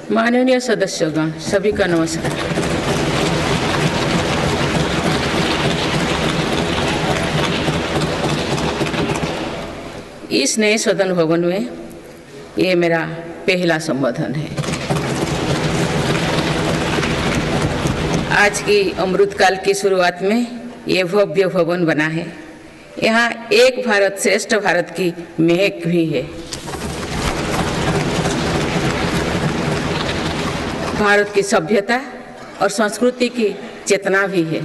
माननीय सदस्यगण, सभी का नमस्कार। इस नए सदन भवन में ये मेरा पहला संबोधन है। आज की अमृतकाल की शुरुआत में ये भव्य भवन बना है। यहाँ एक भारत श्रेष्ठ भारत की महक भी है। भारत की सभ्यता और संस्कृति की चेतना भी है।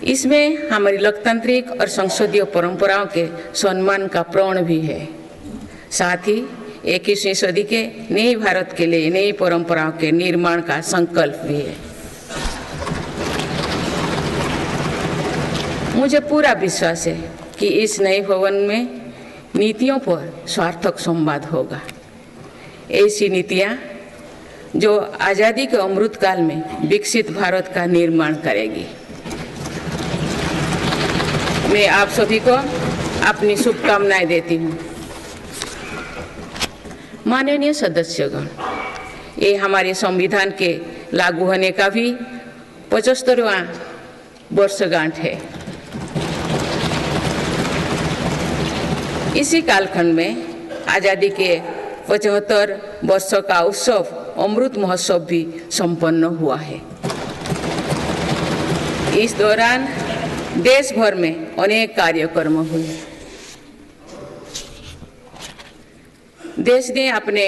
इसमें हमारी लोकतांत्रिक और संसदीय परंपराओं के सम्मान का प्रण भी है। साथ ही 21वीं सदी के नए भारत के लिए नई परंपराओं के निर्माण का संकल्प भी है। मुझे पूरा विश्वास है कि इस नए भवन में नीतियों पर सार्थक संवाद होगा। ऐसी नीतियां जो आज़ादी के अमृतकाल में विकसित भारत का निर्माण करेगी। मैं आप सभी को अपनी शुभकामनाएं देती हूँ। माननीय सदस्यगण, ये हमारे संविधान के लागू होने का भी 75वां वर्षगांठ है। इसी कालखंड में आज़ादी के 75 वर्षों का उत्सव अमृत महोत्सव भी संपन्न हुआ है। इस दौरान देश भर में अनेक कार्यक्रम हुए। देश ने अपने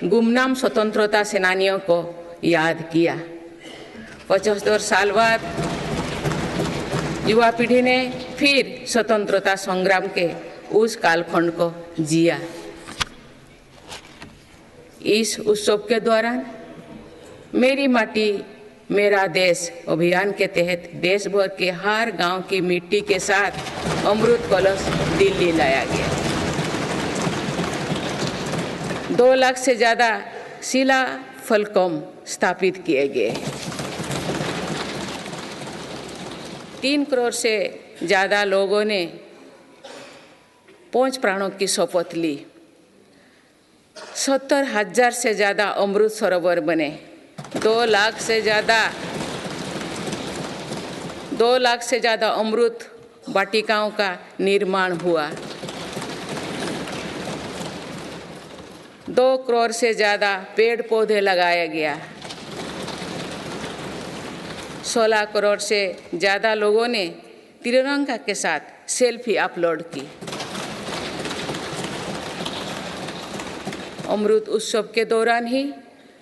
गुमनाम स्वतंत्रता सेनानियों को याद किया। 75 साल बाद युवा पीढ़ी ने फिर स्वतंत्रता संग्राम के उस कालखंड को जिया। इस उत्सव के दौरान मेरी माटी मेरा देश अभियान के तहत देश भर के हर गांव की मिट्टी के साथ अमृत कलश दिल्ली लाया गया। 2 लाख से ज़्यादा शिला फलकों स्थापित किए गए। 3 करोड़ से ज़्यादा लोगों ने 5 प्राणों की शपथ ली। 70,000 से ज़्यादा अमृत सरोवर बने। 2 लाख से ज़्यादा अमृत वाटिकाओं का निर्माण हुआ। 2 करोड़ से ज़्यादा पेड़ पौधे लगाया गया। 16 करोड़ से ज़्यादा लोगों ने तिरंगा के साथ सेल्फी अपलोड की। अमृत उत्सव के दौरान ही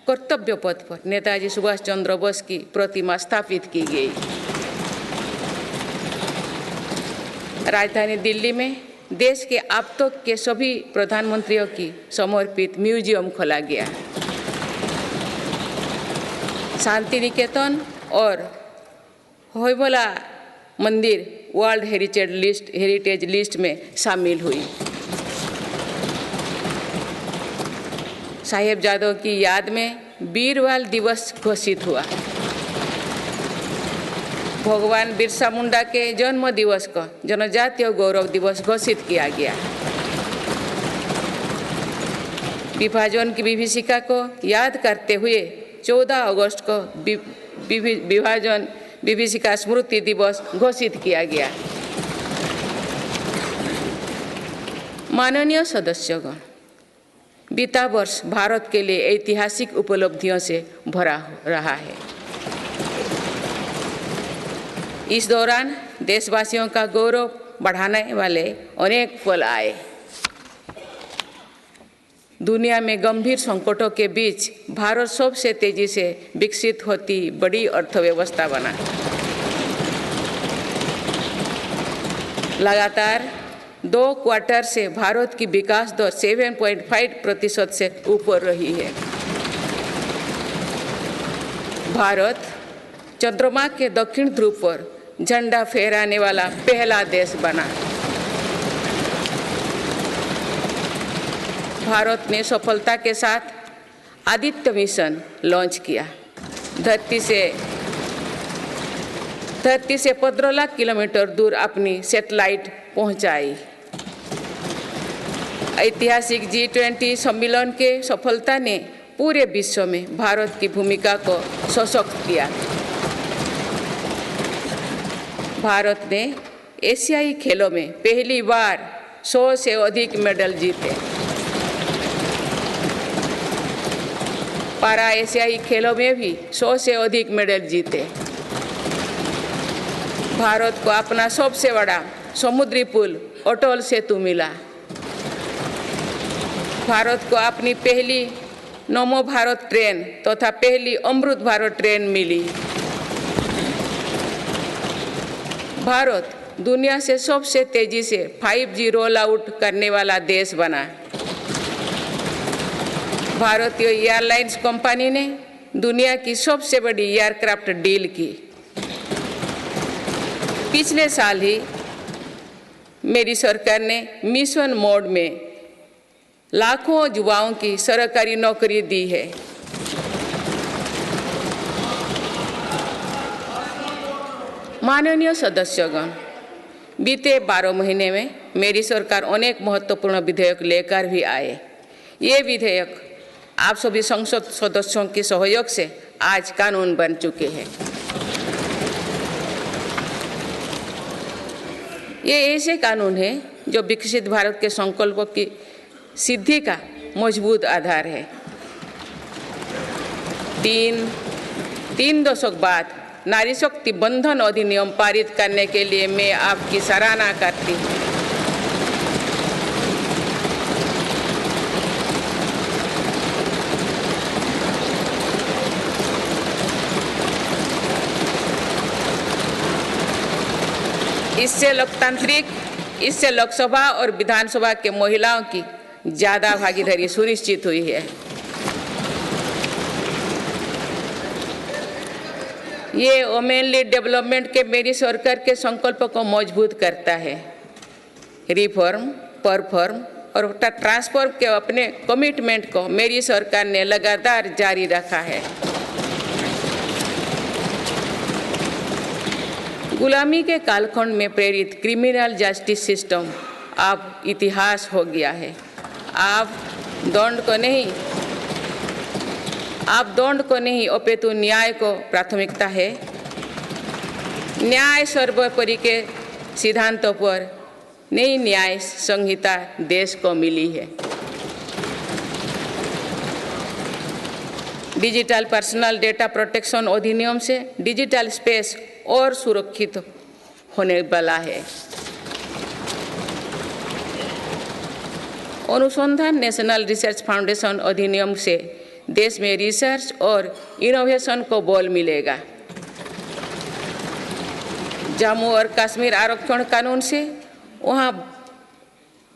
कर्तव्य पथ पर नेताजी सुभाष चंद्र बोस की प्रतिमा स्थापित की गई। राजधानी दिल्ली में देश के अब तक के सभी प्रधानमंत्रियों की समर्पित म्यूजियम खोला गया। शांति निकेतन और होयबला मंदिर वर्ल्ड हेरिटेज लिस्ट में शामिल हुई। साहिबजादों की याद में वीरवाल दिवस घोषित हुआ। भगवान बिरसा मुंडा के जन्म दिवस को जनजातीय गौरव दिवस घोषित किया गया। विभाजन की विभीषिका को याद करते हुए 14 अगस्त को विभाजन विभीषिका स्मृति दिवस घोषित किया गया। माननीय सदस्यगण, बीता वर्ष भारत के लिए ऐतिहासिक उपलब्धियों से भरा रहा है। इस दौरान देशवासियों का गौरव बढ़ाने वाले अनेक पल आए। दुनिया में गंभीर संकटों के बीच भारत सबसे तेजी से विकसित होती बड़ी अर्थव्यवस्था बना। लगातार 2 क्वार्टर से भारत की विकास दर 7.5% से ऊपर रही है। भारत चंद्रमा के दक्षिण ध्रुव पर झंडा फहराने वाला पहला देश बना। भारत ने सफलता के साथ आदित्य मिशन लॉन्च किया। धरती से 15 लाख किलोमीटर दूर अपनी सैटेलाइट पहुंचाई। ऐतिहासिक G20 सम्मेलन के सफलता ने पूरे विश्व में भारत की भूमिका को सशक्त किया। भारत ने एशियाई खेलों में पहली बार 100 से अधिक मेडल जीते। पारा एशियाई खेलों में भी 100 से अधिक मेडल जीते। भारत को अपना सबसे बड़ा समुद्री पुल अटल सेतु मिला। भारत को अपनी पहली नमो भारत ट्रेन तथा पहली अमृत भारत ट्रेन मिली। भारत दुनिया से सबसे तेजी से 5G रोल आउट करने वाला देश बना। भारतीय एयरलाइंस कंपनी ने दुनिया की सबसे बड़ी एयरक्राफ्ट डील की। पिछले साल ही मेरी सरकार ने मिशन मोड में लाखों युवाओं की सरकारी नौकरी दी है। माननीय सदस्यगण, बीते 12 महीने में मेरी सरकार अनेक महत्वपूर्ण विधेयक लेकर भी आए। ये विधेयक आप सभी संसद सदस्यों के सहयोग से आज कानून बन चुके हैं। ये ऐसे कानून हैं जो विकसित भारत के संकल्पों की सिद्धि का मजबूत आधार है। तीन दशक बाद नारी शक्ति बंधन अधिनियम पारित करने के लिए मैं आपकी सराहना करती हूँ। इससे लोकसभा और विधानसभा के महिलाओं की ज्यादा भागीदारी सुनिश्चित हुई है। ये वुमेनली डेवलपमेंट के मेरी सरकार के संकल्प को मजबूत करता है। रिफॉर्म, परफॉर्म और ट्रांसफॉर्म के अपने कमिटमेंट को मेरी सरकार ने लगातार जारी रखा है। गुलामी के कालखंड में प्रेरित क्रिमिनल जस्टिस सिस्टम अब इतिहास हो गया है। आप दंड को नहीं अपितु न्याय को प्राथमिकता है। न्याय सर्वोपरि के सिद्धांतों पर नई न्याय संहिता देश को मिली है। डिजिटल पर्सनल डेटा प्रोटेक्शन अधिनियम से डिजिटल स्पेस और सुरक्षित होने वाला है। अनुसंधान नेशनल रिसर्च फाउंडेशन अधिनियम से देश में रिसर्च और इनोवेशन को बल मिलेगा। जम्मू और कश्मीर आरक्षण कानून से वहाँ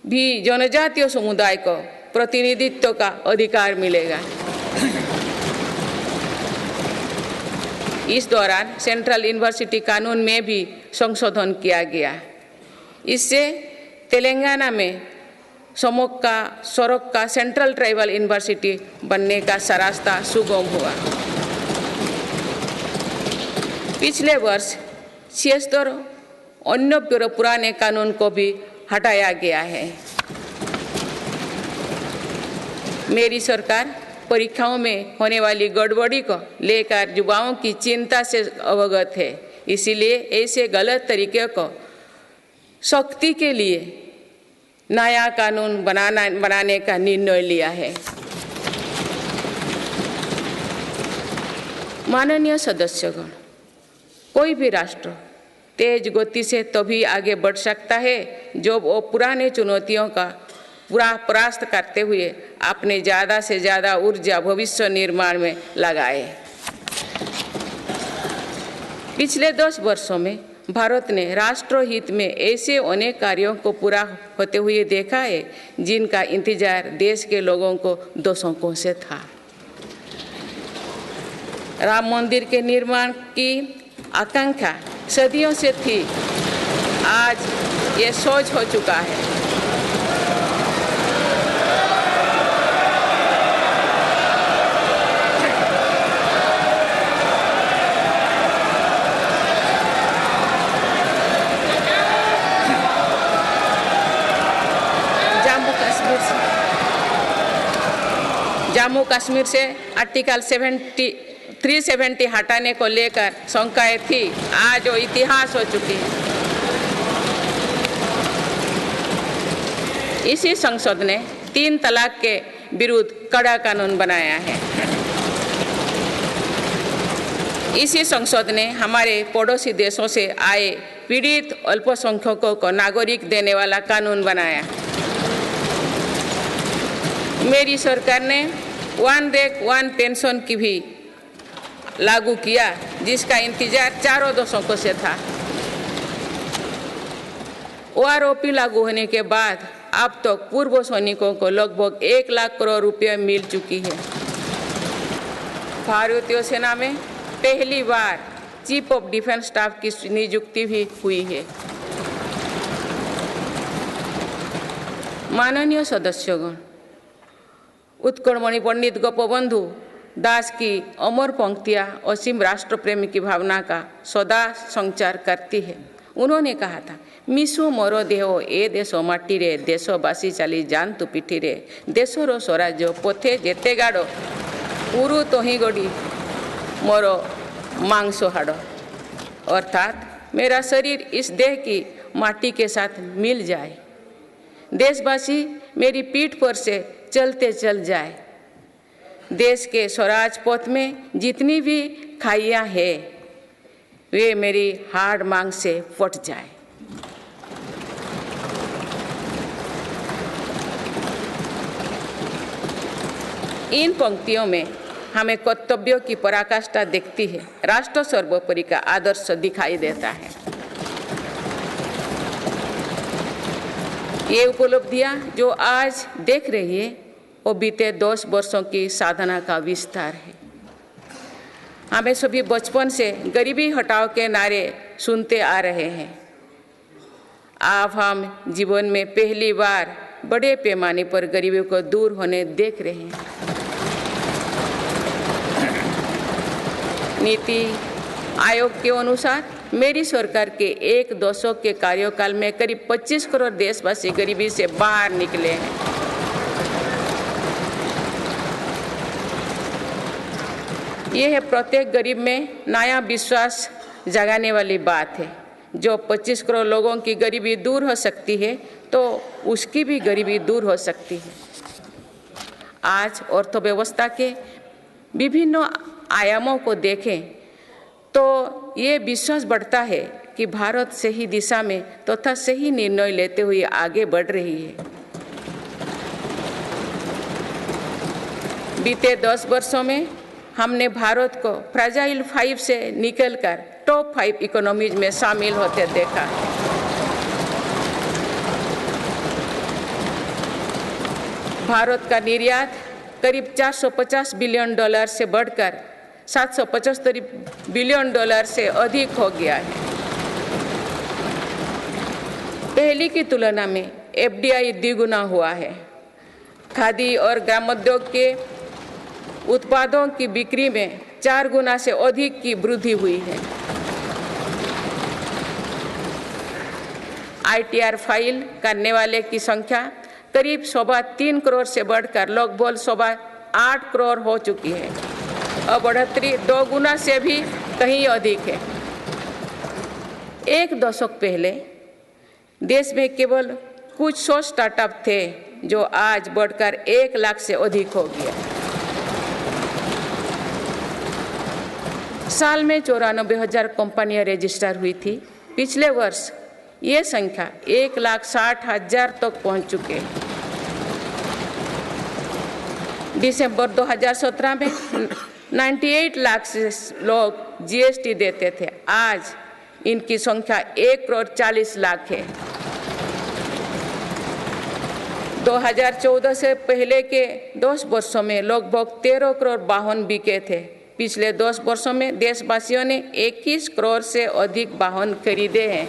भी जनजातीय समुदाय को प्रतिनिधित्व का अधिकार मिलेगा। इस दौरान सेंट्रल यूनिवर्सिटी कानून में भी संशोधन किया गया। इससे तेलंगाना में सरोक का सेंट्रल ट्राइबल यूनिवर्सिटी बनने का रास्ता सुगम हुआ। पिछले वर्ष 76 अन्य पुराने कानून को भी हटाया गया है। मेरी सरकार परीक्षाओं में होने वाली गड़बड़ी को लेकर युवाओं की चिंता से अवगत है। इसीलिए ऐसे गलत तरीके को सख्ती के लिए नया कानून बनाने का निर्णय लिया है। माननीय सदस्यगण, कोई भी राष्ट्र तेज गति से तभी आगे बढ़ सकता है जब वो पुराने चुनौतियों का परास्त करते हुए अपने ज़्यादा से ज़्यादा ऊर्जा भविष्य निर्माण में लगाए। पिछले 10 वर्षों में भारत ने राष्ट्रहित में ऐसे अनेक कार्यों को पूरा होते हुए देखा है जिनका इंतजार देश के लोगों को दशकों से था। राम मंदिर के निर्माण की आकांक्षा सदियों से थी, आज ये सोच हो चुका है। जम्मू कश्मीर जम्मू कश्मीर से आर्टिकल 370 हटाने को लेकर शंकाएं थी, आज वो इतिहास हो चुकी है। इसी संसद ने 3 तलाक के विरुद्ध कड़ा कानून बनाया है। इसी संसद ने हमारे पड़ोसी देशों से आए पीड़ित अल्पसंख्यकों को नागरिक देने वाला कानून बनाया। मेरी सरकार ने वन रैंक वन पेंशन की भी लागू किया, जिसका इंतजार 4 दशकों से था। OROP लागू होने के बाद अब तक पूर्व सैनिकों को लगभग 1 लाख करोड़ रुपए मिल चुकी है। भारतीय सेना में पहली बार चीफ ऑफ डिफेंस स्टाफ की नियुक्ति भी हुई है। माननीय सदस्यगण, उत्कलमणि पंडित गोपबंधु दास की अमर पंक्तियां असीम राष्ट्र प्रेम की भावना का सदा संचार करती है। उन्होंने कहा था, मिशु मोर देह ए देश माटी रे, देशवासी चली जातु पिठी रे, देशर स्वराज्य पथे जेते गाड़, उरु तही गड़ी मोर मांस हाड़। अर्थात मेरा शरीर इस देह की माटी के साथ मिल जाए, देशवासी मेरी पीठ पर से चलते चल जाए, देश के स्वराज पथ में जितनी भी खाइयां हैं वे मेरी हाड़ मांग से फट जाए। इन पंक्तियों में हमें कर्तव्यों की पराकाष्ठा दिखती है, राष्ट्र सर्वोपरि का आदर्श दिखाई देता है। ये उपलब्धियां जो आज देख रही है वो बीते 10 वर्षों की साधना का विस्तार है। हमें सभी बचपन से गरीबी हटाओ के नारे सुनते आ रहे हैं। अब हम जीवन में पहली बार बड़े पैमाने पर गरीबी को दूर होने देख रहे हैं। नीति आयोग के अनुसार मेरी सरकार के 1 दशक के कार्यकाल में करीब 25 करोड़ देशवासी गरीबी से बाहर निकले हैं। यह है प्रत्येक गरीब में नया विश्वास जगाने वाली बात है। जो 25 करोड़ लोगों की गरीबी दूर हो सकती है तो उसकी भी गरीबी दूर हो सकती है। आज अर्थव्यवस्था के विभिन्न आयामों को देखें तो ये विश्वास बढ़ता है कि भारत सही दिशा में तथा सही निर्णय लेते हुए आगे बढ़ रही है। बीते 10 वर्षों में हमने भारत को फ्रेजाइल 5 से निकलकर टॉप 5 इकोनॉमीज में शामिल होते देखा। भारत का निर्यात करीब $450 बिलियन से बढ़कर $775 बिलियन से अधिक हो गया है। पहले की तुलना में FDI द्विगुना हुआ है। खादी और ग्रामोद्योग के उत्पादों की बिक्री में 4 गुना से अधिक की वृद्धि हुई है। ITR फाइल करने वाले की संख्या करीब 3.25 करोड़ से बढ़कर लगभग 8.25 करोड़ हो चुकी है और बढ़ोतरी 2 गुना से भी कहीं अधिक है। 1 दशक पहले देश में केवल कुछ 100 स्टार्टअप थे जो आज बढ़कर 1 लाख से अधिक हो गया। साल में 94,000 कंपनियां रजिस्टर हुई थी। पिछले वर्ष ये संख्या 1,60,000 तक पहुंच चुके हैं। दिसंबर 2017 में 98 लाख से लोग GST देते थे, आज इनकी संख्या 1,40,00,000 है। 2014 से पहले के 10 वर्षों में लगभग 13 करोड़ वाहन बिके थे। पिछले 10 वर्षों में देशवासियों ने 21 करोड़ से अधिक वाहन खरीदे हैं।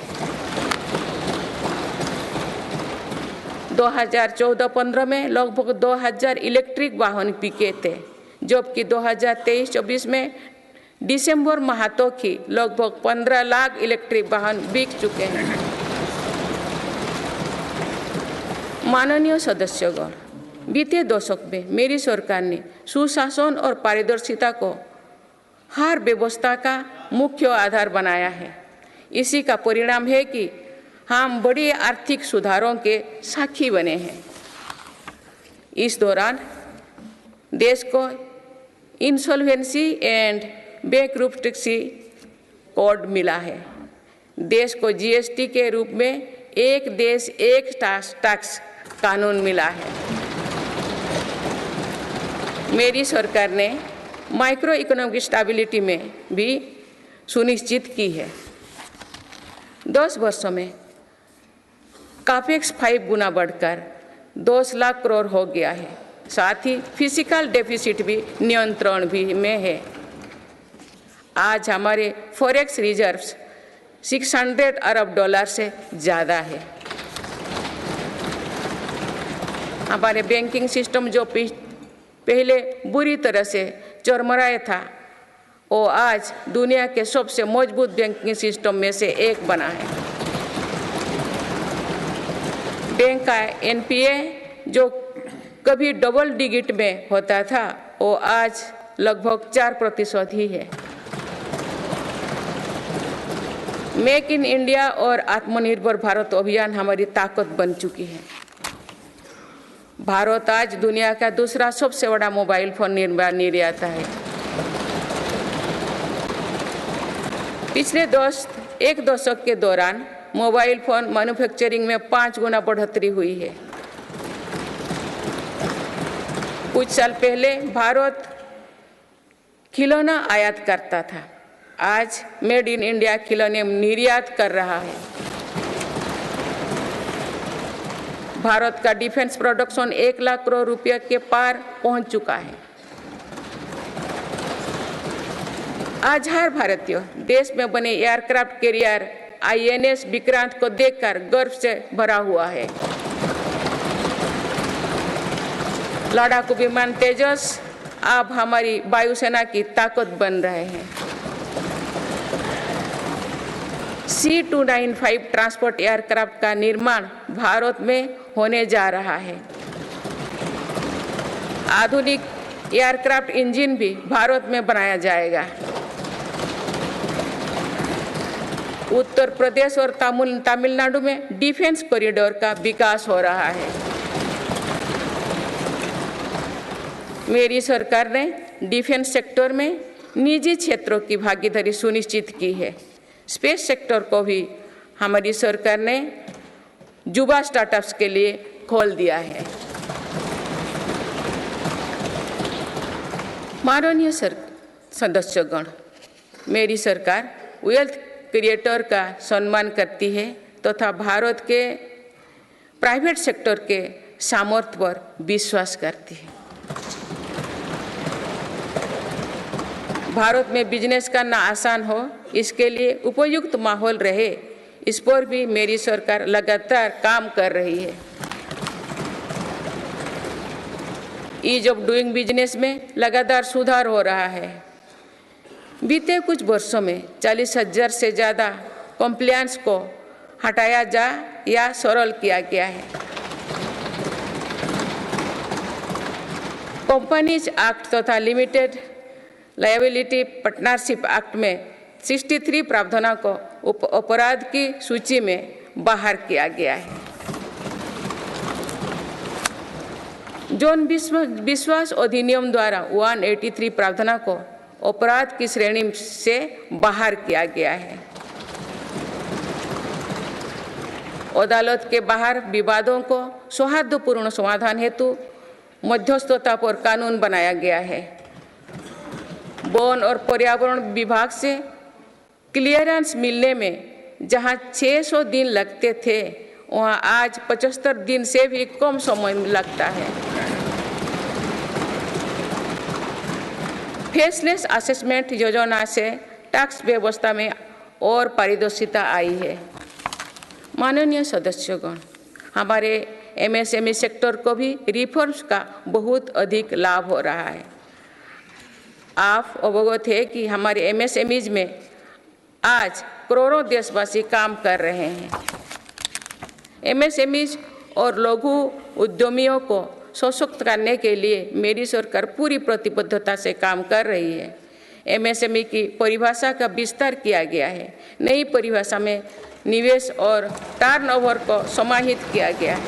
2014-15 में लगभग 2,000 इलेक्ट्रिक वाहन बिके थे, जबकि 2023-24 में दिसंबर माह तक ही लगभग 15 लाख इलेक्ट्रिक वाहन बिक चुके हैं। माननीय सदस्यगण, बीते दशक में मेरी सरकार ने सुशासन और पारदर्शिता को हर व्यवस्था का मुख्य आधार बनाया है। इसी का परिणाम है कि हम बड़े आर्थिक सुधारों के साक्षी बने हैं। इस दौरान देश को इंसॉल्वेंसी एंड बैंकरप्सी कोड मिला है। देश को जीएसटी के रूप में एक देश एक टैक्स कानून मिला है। मेरी सरकार ने माइक्रो इकोनॉमिक स्टेबिलिटी में भी सुनिश्चित की है। 10 वर्षों में कैपेक्स 5 गुना बढ़कर 10 लाख करोड़ हो गया है। साथ ही फिजिकल डेफिसिट भी नियंत्रण में है। आज हमारे फॉरेक्स रिजर्व्स 600 अरब डॉलर से ज़्यादा है। हमारे बैंकिंग सिस्टम जो पहले बुरी तरह से चरमराया था, वो आज दुनिया के सबसे मजबूत बैंकिंग सिस्टम में से एक बना है। बैंक का एनपीए जो कभी डबल डिजिट में होता था, वो आज लगभग 4% ही है। मेक इन इंडिया और आत्मनिर्भर भारत अभियान हमारी ताकत बन चुकी है। भारत आज दुनिया का दूसरा सबसे बड़ा मोबाइल फोन निर्माता है। पिछले एक दशक के दौरान मोबाइल फोन मैन्युफैक्चरिंग में 5 गुना बढ़ोतरी हुई है। कुछ साल पहले भारत खिलौना आयात करता था, आज मेड इन इंडिया खिलौने निर्यात कर रहा है। भारत का डिफेंस प्रोडक्शन 1 लाख करोड़ रुपये के पार पहुंच चुका है। आज हर भारतीय देश में बने एयरक्राफ्ट कैरियर आईएनएस विक्रांत को देखकर गर्व से भरा हुआ है। लड़ाकू विमान तेजस अब हमारी वायुसेना की ताकत बन रहे हैं। C295 ट्रांसपोर्ट एयरक्राफ्ट का निर्माण भारत में होने जा रहा है। आधुनिक एयरक्राफ्ट इंजन भी भारत में बनाया जाएगा। उत्तर प्रदेश और तमिलनाडु में डिफेंस कॉरिडोर का विकास हो रहा है। मेरी सरकार ने डिफेंस सेक्टर में निजी क्षेत्रों की भागीदारी सुनिश्चित की है। स्पेस सेक्टर को भी हमारी सरकार ने युवा स्टार्टअप्स के लिए खोल दिया है। माननीय सदस्यगण, मेरी सरकार वेल्थ क्रिएटर का सम्मान करती है तथा भारत के प्राइवेट सेक्टर के सामर्थ्य पर विश्वास करती है। भारत में बिजनेस करना आसान हो, इसके लिए उपयुक्त माहौल रहे, इस पर भी मेरी सरकार लगातार काम कर रही है। ईज ऑफ डूइंग बिजनेस में लगातार सुधार हो रहा है। बीते कुछ वर्षों में 40,000 से ज़्यादा कंप्लायंस को हटाया जा या सरल किया गया है। कंपनीज एक्ट तथा लिमिटेड लायबिलिटी पार्टनरशिप एक्ट में 63 प्रावधानों को अपराध की सूची में बाहर किया गया है। जौन विश्वास अधिनियम द्वारा 183 प्रावधानों को अपराध की श्रेणी से बाहर किया गया है। अदालत के बाहर विवादों को सौहार्दपूर्ण समाधान हेतु मध्यस्थता पर कानून बनाया गया है। वन और पर्यावरण विभाग से क्लियरेंस मिलने में जहां 600 दिन लगते थे, वहां आज 75 दिन से भी कम समय लगता है। फेसलेस असेसमेंट योजना से टैक्स व्यवस्था में और पारदर्शिता आई है। माननीय सदस्यगण, हमारे एमएसएमई सेक्टर को भी रिफॉर्म्स का बहुत अधिक लाभ हो रहा है। आप अवगत है कि हमारे एमएसएमईज में आज करोड़ों देशवासी काम कर रहे हैं। एमएसएमईज और लघु उद्यमियों को सशक्त करने के लिए मेरी सरकार पूरी प्रतिबद्धता से काम कर रही है। एमएसएमई की परिभाषा का विस्तार किया गया है। नई परिभाषा में निवेश और टर्नओवर को समाहित किया गया है।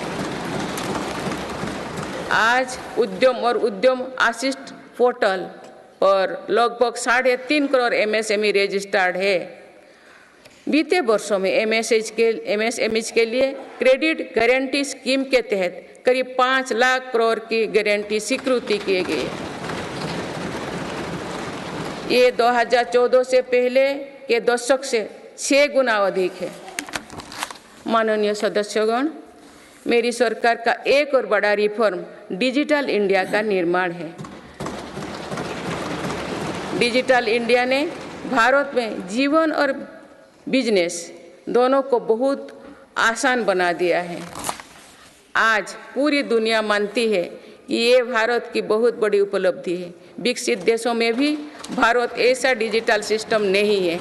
आज उद्यम और उद्यम असिस्ट पोर्टल पर लगभग 3.5 करोड़ एमएसएमई रजिस्टर्ड है। बीते वर्षों में एमएसएमई के लिए क्रेडिट गारंटी स्कीम के तहत करीब 5 लाख करोड़ की गारंटी स्वीकृति किए गए। ये 2014 से पहले के दशक से 6 गुना अधिक है। माननीय सदस्यगण, मेरी सरकार का एक और बड़ा रिफॉर्म डिजिटल इंडिया का निर्माण है। डिजिटल इंडिया ने भारत में जीवन और बिजनेस दोनों को बहुत आसान बना दिया है। आज पूरी दुनिया मानती है कि ये भारत की बहुत बड़ी उपलब्धि है। विकसित देशों में भी भारत ऐसा डिजिटल सिस्टम नहीं है।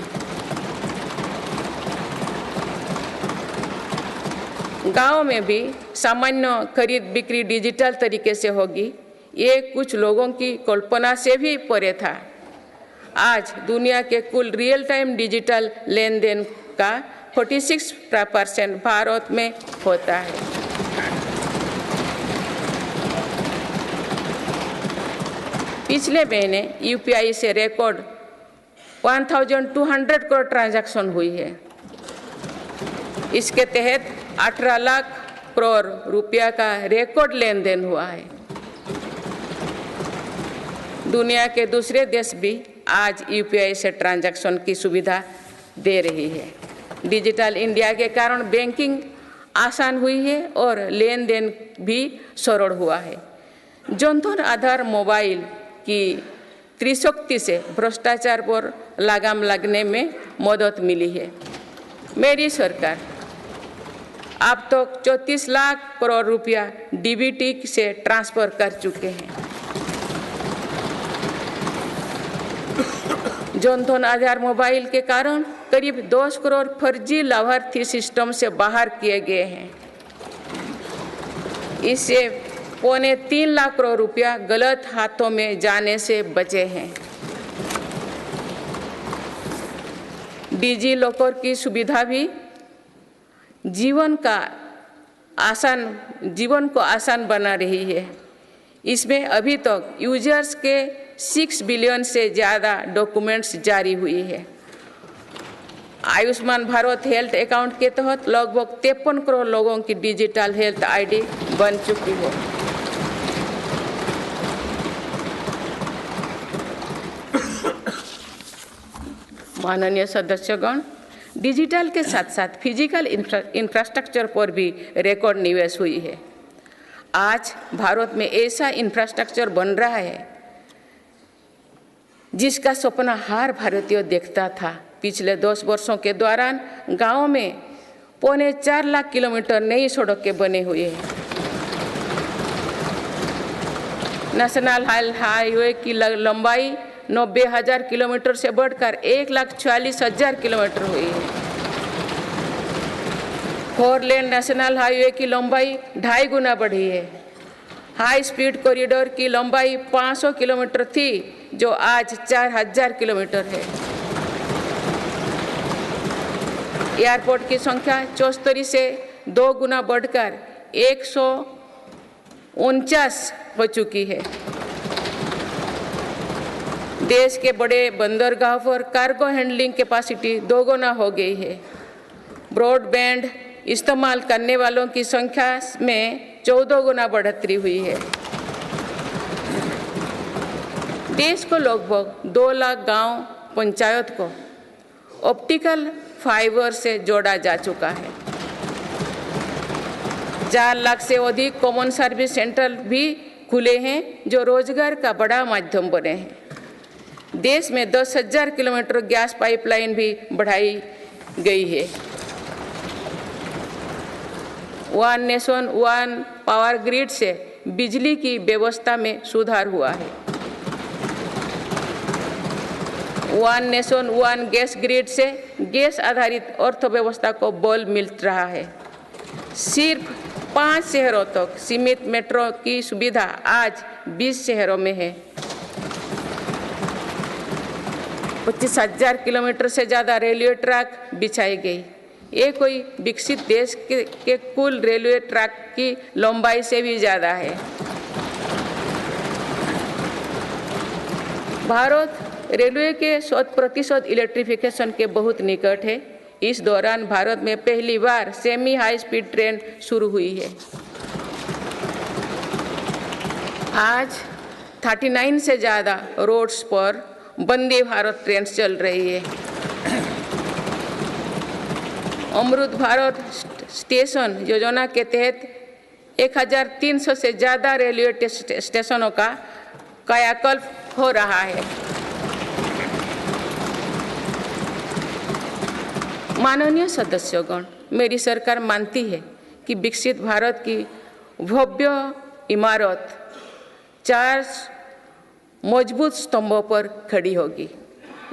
गांव में भी सामान्य खरीद बिक्री डिजिटल तरीके से होगी, ये कुछ लोगों की कल्पना से भी परे था। आज दुनिया के कुल रियल टाइम डिजिटल लेन देन का 46% भारत में होता है। पिछले महीने यूपीआई से रिकॉर्ड 1200 करोड़ ट्रांजैक्शन हुई है। इसके तहत 18 लाख करोड़ रुपया का रिकॉर्ड लेन देन हुआ है। दुनिया के दूसरे देश भी आज यूपीआई से ट्रांजैक्शन की सुविधा दे रही है। डिजिटल इंडिया के कारण बैंकिंग आसान हुई है और लेन देन भी सरल हुआ है। जनधन आधार मोबाइल की त्रिशक्ति से भ्रष्टाचार पर लगाम लगने में मदद मिली है। मेरी सरकार अब तक 34 लाख करोड़ रुपया डीबीटी से ट्रांसफर कर चुके हैं। जनधन आधार मोबाइल के कारण करीब 10 करोड़ फर्जी लाभार्थी सिस्टम से बाहर किए गए हैं। इससे 3.25 लाख करोड़ रुपया गलत हाथों में जाने से बचे हैं। डिजी लॉकर की सुविधा भी जीवन को आसान बना रही है। इसमें अभी तक यूजर्स के 6 बिलियन से ज़्यादा डॉक्यूमेंट्स जारी हुई है। आयुष्मान भारत हेल्थ अकाउंट के तहत लगभग 53 करोड़ लोगों की डिजिटल हेल्थ आईडी बन चुकी है। माननीय सदस्यगण, डिजिटल के साथ साथ फिजिकल इंफ्रास्ट्रक्चर पर भी रिकॉर्ड निवेश हुई है। आज भारत में ऐसा इंफ्रास्ट्रक्चर बन रहा है जिसका सपना हर भारतीय देखता था। पिछले 10 वर्षों के दौरान गांव में 4.25 लाख किलोमीटर नई सड़कें बने हुए हैं। नेशनल हाईवे की लंबाई 90,000 किलोमीटर से बढ़कर 1,40,000 किलोमीटर हुई है। 4 लेन नेशनल हाईवे की लंबाई 2.5 गुना बढ़ी है। हाई स्पीड कॉरिडोर की लंबाई 500 किलोमीटर थी, जो आज 4,000 किलोमीटर है। एयरपोर्ट की संख्या 74 से 2 गुना बढ़कर 149 हो चुकी है। देश के बड़े बंदरगाह पर कार्गो हैंडलिंग कैपेसिटी 2 गुना हो गई है। ब्रॉडबैंड इस्तेमाल करने वालों की संख्या में 14 गुना बढ़ोतरी हुई है। देश को लगभग 2 लाख गांव पंचायत को ऑप्टिकल फाइबर से जोड़ा जा चुका है। 4 लाख से अधिक कॉमन सर्विस सेंटर भी खुले हैं, जो रोजगार का बड़ा माध्यम बने हैं। देश में 10,000 किलोमीटर गैस पाइपलाइन भी बढ़ाई गई है। One nation one power grid से बिजली की व्यवस्था में सुधार हुआ है। One nation one gas grid से गैस आधारित अर्थव्यवस्था को बल मिल रहा है। सिर्फ 5 शहरों तक सीमित मेट्रो की सुविधा आज 20 शहरों में है। 25,000 किलोमीटर से ज़्यादा रेलवे ट्रैक बिछाई गई। ये कोई विकसित देश के कुल रेलवे ट्रैक की लंबाई से भी ज़्यादा है। भारत रेलवे के 100% इलेक्ट्रिफिकेशन के बहुत निकट है। इस दौरान भारत में पहली बार सेमी हाई स्पीड ट्रेन शुरू हुई है। आज 39 से ज़्यादा रोड्स पर वंदे भारत ट्रेन चल रही है। अमृत भारत स्टेशन योजना के तहत 1300 से ज़्यादा रेलवे स्टेशनों का कायाकल्प हो रहा है। माननीय सदस्यगण, मेरी सरकार मानती है कि विकसित भारत की भव्य इमारत 4 मजबूत स्तंभों पर खड़ी होगी।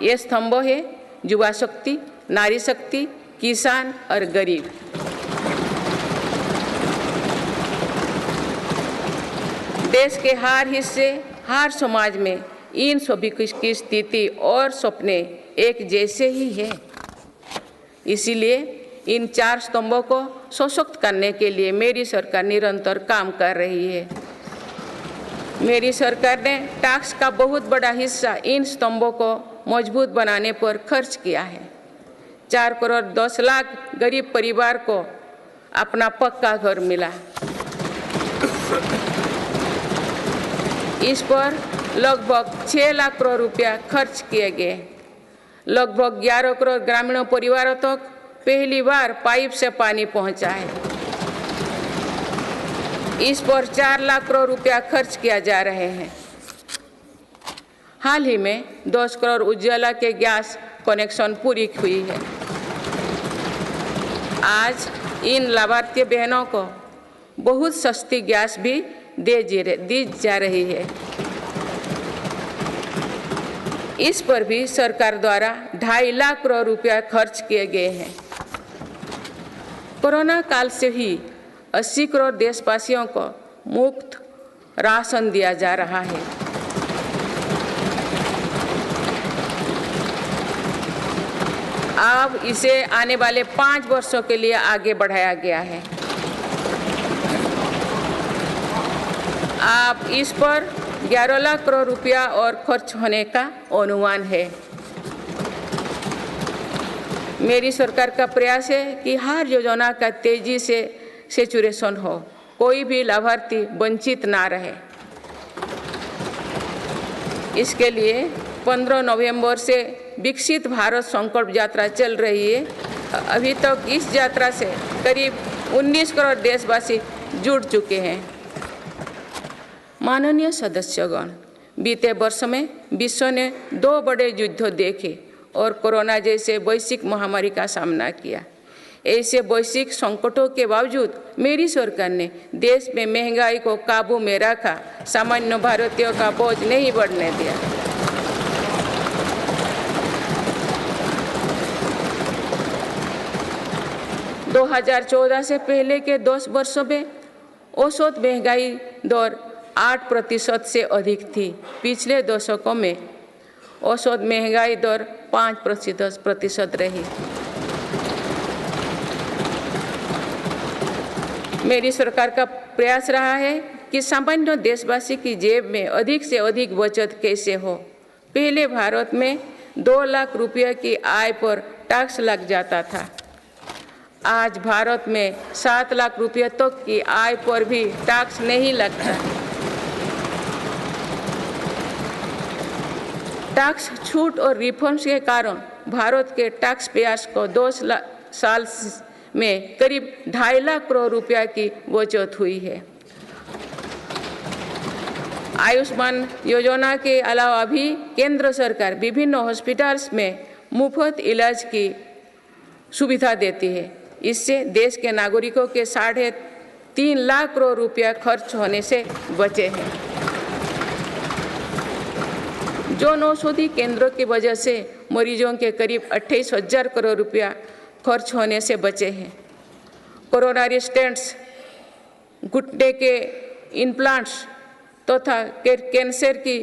ये स्तंभ है युवा शक्ति, नारी शक्ति, किसान और गरीब। देश के हर हिस्से, हर समाज में इन सभी की स्थिति और सपने एक जैसे ही है। इसीलिए इन 4 स्तंभों को सशक्त करने के लिए मेरी सरकार निरंतर काम कर रही है। मेरी सरकार ने टैक्स का बहुत बड़ा हिस्सा इन स्तंभों को मजबूत बनाने पर खर्च किया है। 4 करोड़ 10 लाख गरीब परिवार को अपना पक्का घर मिला। इस पर लगभग 6 लाख करोड़ रुपया खर्च किए गए। लगभग 11 करोड़ ग्रामीण परिवारों तक पहली बार पाइप से पानी पहुंचा है। इस पर 4 लाख करोड़ रुपया खर्च किया जा रहे हैं। हाल ही में 10 करोड़ उज्ज्वला के गैस कनेक्शन पूरी हुई है। आज इन लाभार्थी बहनों को बहुत सस्ती गैस भी दी जा रही है। इस पर भी सरकार द्वारा 2.5 लाख करोड़ रुपया खर्च किए गए हैं। कोरोना काल से ही 80 करोड़ देशवासियों को मुफ्त राशन दिया जा रहा है। अब इसे आने वाले 5 वर्षों के लिए आगे बढ़ाया गया है। अब इस पर 11 लाख करोड़ रुपया और खर्च होने का अनुमान है। मेरी सरकार का प्रयास है कि हर योजना का तेजी से सैचुरेशन हो, कोई भी लाभार्थी वंचित ना रहे। इसके लिए 15 नवंबर से विकसित भारत संकल्प यात्रा चल रही है। अभी तक इस यात्रा से करीब 19 करोड़ देशवासी जुड़ चुके हैं। माननीय सदस्यगण, बीते वर्ष में विश्व ने 2 बड़े युद्ध देखे और कोरोना जैसे वैश्विक महामारी का सामना किया। ऐसे वैश्विक संकटों के बावजूद मेरी सरकार ने देश में महंगाई को काबू में रखा, सामान्य भारतीयों का बोझ नहीं बढ़ने दिया। – 2014 से पहले के 10 वर्षों में औसत महंगाई दर 8% से अधिक थी। पिछले दशकों में औसत महंगाई दर 5% रही। मेरी सरकार का प्रयास रहा है कि सामान्य देशवासी की जेब में अधिक से अधिक बचत कैसे हो। पहले भारत में 2 लाख रुपये की आय पर टैक्स लग जाता था। आज भारत में 7 लाख रुपये तक की आय पर भी टैक्स नहीं लगता। टैक्स छूट और रिफॉर्म्स के कारण भारत के टैक्स पेयर्स को 2 साल में करीब 2.5 लाख करोड़ रुपया की बचत हुई है। आयुष्मान योजना के अलावा भी केंद्र सरकार विभिन्न हॉस्पिटल्स में मुफ्त इलाज की सुविधा देती है। इससे देश के नागरिकों के 3.5 लाख करोड़ रुपया खर्च होने से बचे हैं। जन औषधि केंद्रों की वजह से मरीजों के करीब 28,000 करोड़ रुपया खर्च होने से बचे हैं। कोरोनरी स्टेंट्स घुटने के इम्प्लांट्स तथा कैंसर की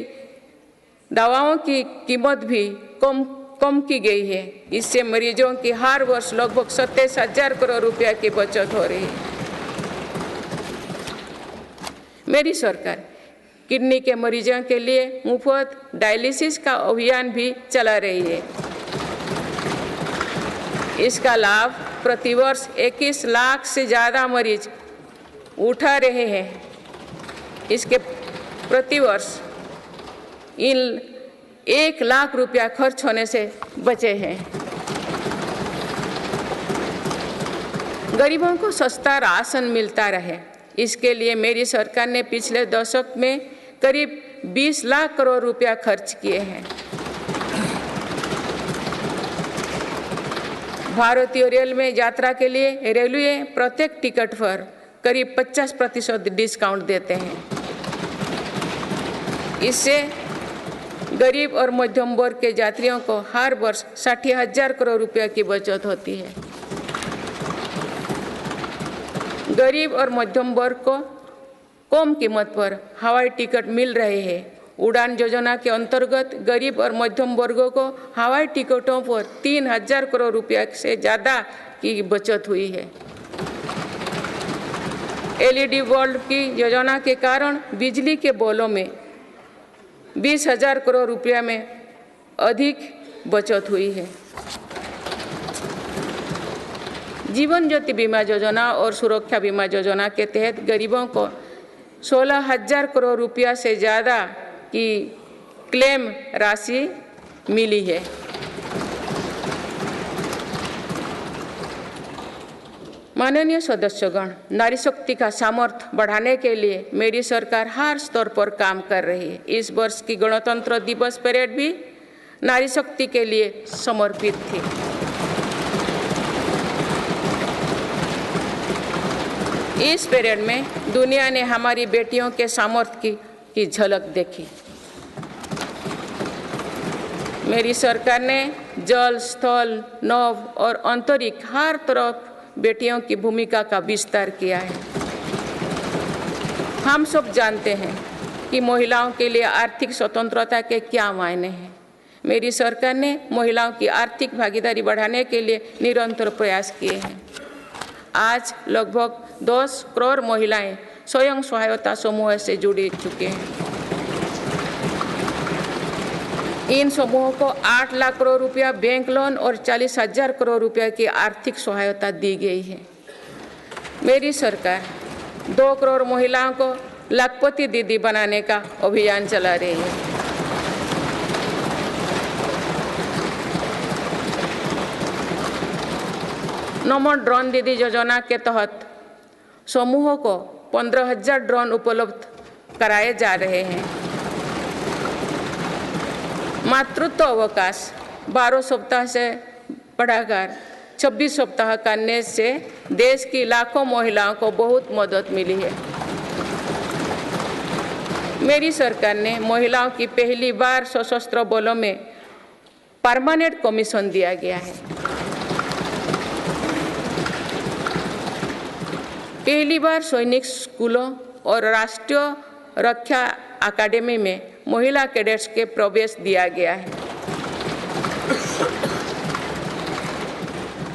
दवाओं की कीमत भी कम की गई है। इससे मरीजों की हर वर्ष लगभग 27,000 करोड़ रुपया की बचत हो रही है। मेरी सरकार किडनी के मरीजों के लिए मुफ्त डायलिसिस का अभियान भी चला रही है। इसका लाभ प्रतिवर्ष 21 लाख से ज़्यादा मरीज उठा रहे हैं। इसके प्रतिवर्ष इन 1 लाख रुपया खर्च होने से बचे हैं। गरीबों को सस्ता राशन मिलता रहे, इसके लिए मेरी सरकार ने पिछले दशक में करीब 20 लाख करोड़ रुपया खर्च किए हैं। भारतीय रेल में यात्रा के लिए रेलवे प्रत्येक टिकट पर करीब 50% डिस्काउंट देते हैं। इससे गरीब और मध्यम वर्ग के यात्रियों को हर वर्ष 60,000 करोड़ रुपये की बचत होती है। गरीब और मध्यम वर्ग को कम कीमत पर हवाई टिकट मिल रहे हैं। उड़ान योजना के अंतर्गत गरीब और मध्यम वर्गों को हवाई टिकटों पर 3,000 करोड़ रुपये से ज़्यादा की बचत हुई है। LED बल्ब की योजना के कारण बिजली के बिलों में 20,000 करोड़ रुपया में अधिक बचत हुई है। जीवन ज्योति बीमा योजना और सुरक्षा बीमा योजना के तहत गरीबों को 16,000 करोड़ रुपया से ज़्यादा की क्लेम राशि मिली है। माननीय सदस्यगण, नारी शक्ति का सामर्थ्य बढ़ाने के लिए मेरी सरकार हर स्तर पर काम कर रही है। इस वर्ष की गणतंत्र दिवस परेड भी नारी शक्ति के लिए समर्पित थी। इस परेड में दुनिया ने हमारी बेटियों के सामर्थ्य की झलक देखी। मेरी सरकार ने जल, स्थल, नभ और अंतरिक्ष हर तरफ बेटियों की भूमिका का विस्तार किया है। हम सब जानते हैं कि महिलाओं के लिए आर्थिक स्वतंत्रता के क्या मायने हैं। मेरी सरकार ने महिलाओं की आर्थिक भागीदारी बढ़ाने के लिए निरंतर प्रयास किए हैं। आज लगभग 10 करोड़ महिलाएं स्वयं सहायता समूह से जुड़ चुके हैं। इन समूहों को 8 लाख करोड़ रुपया बैंक लोन और 40,000 करोड़ रुपया की आर्थिक सहायता दी गई है। मेरी सरकार 2 करोड़ महिलाओं को लाखपति दीदी बनाने का अभियान चला रही है। नमो ड्रोन दीदी योजना के तहत समूहों को 15,000 ड्रोन उपलब्ध कराए जा रहे हैं। मातृत्व अवकाश 12 सप्ताह से बढ़ाकर 26 सप्ताह करने से देश की लाखों महिलाओं को बहुत मदद मिली है। मेरी सरकार ने महिलाओं की पहली बार सशस्त्र बलों में परमानेंट कमीशन दिया गया है। पहली बार सैनिक स्कूलों और राष्ट्रीय रक्षा अकादमी में महिला कैडेट्स के प्रवेश दिया गया है।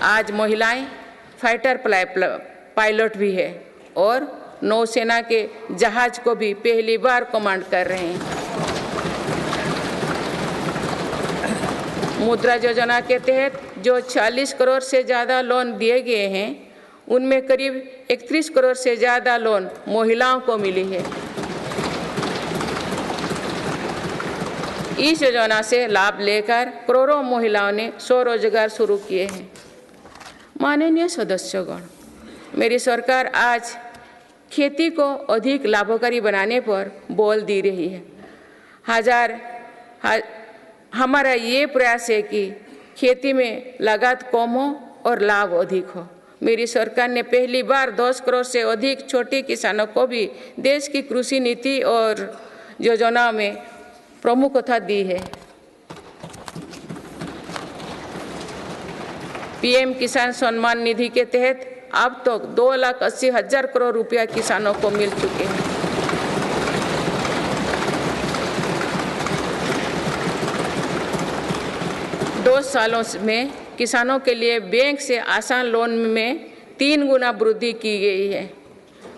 आज महिलाएं फाइटर पायलट भी है और नौसेना के जहाज को भी पहली बार कमांड कर रहे हैं। मुद्रा योजना के तहत जो 40 करोड़ से ज़्यादा लोन दिए गए हैं, उनमें करीब 31 करोड़ से ज़्यादा लोन महिलाओं को मिली है। इस योजना से लाभ लेकर करोड़ों महिलाओं ने स्वरोजगार शुरू किए हैं। माननीय सदस्यगण, मेरी सरकार आज खेती को अधिक लाभकारी बनाने पर बल दे रही है। हमारा ये प्रयास है कि खेती में लागत कम हो और लाभ अधिक हो। मेरी सरकार ने पहली बार 10 करोड़ से अधिक छोटे किसानों को भी देश की कृषि नीति और योजना में प्रमुखता दी है। PM किसान सम्मान निधि के तहत अब तक 2,80,000 करोड़ रुपया किसानों को मिल चुके हैं। दो सालों में किसानों के लिए बैंक से आसान लोन में 3 गुना वृद्धि की गई है।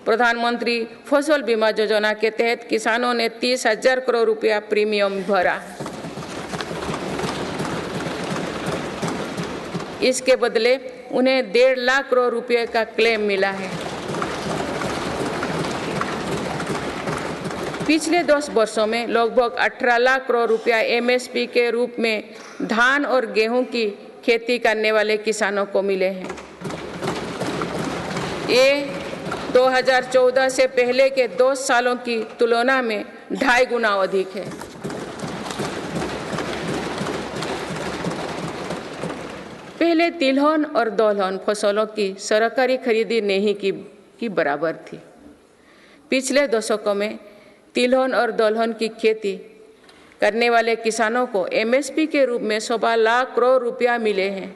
प्रधानमंत्री फसल बीमा योजना के तहत किसानों ने 30,000 करोड़ रुपया प्रीमियम भरा। इसके बदले उन्हें 1.5 लाख करोड़ रुपये का क्लेम मिला है। पिछले 10 वर्षों में लगभग 18 लाख करोड़ रुपया MSP के रूप में धान और गेहूं की खेती करने वाले किसानों को मिले हैं। ये 2014 से पहले के 2 सालों की तुलना में 2.5 गुना अधिक है। पहले तिलहन और दलहन फसलों की सरकारी खरीदी नहीं की बराबर थी। पिछले दशकों में तिलहन और दलहन की खेती करने वाले किसानों को MSP के रूप में 1.25 लाख करोड़ रुपया मिले हैं।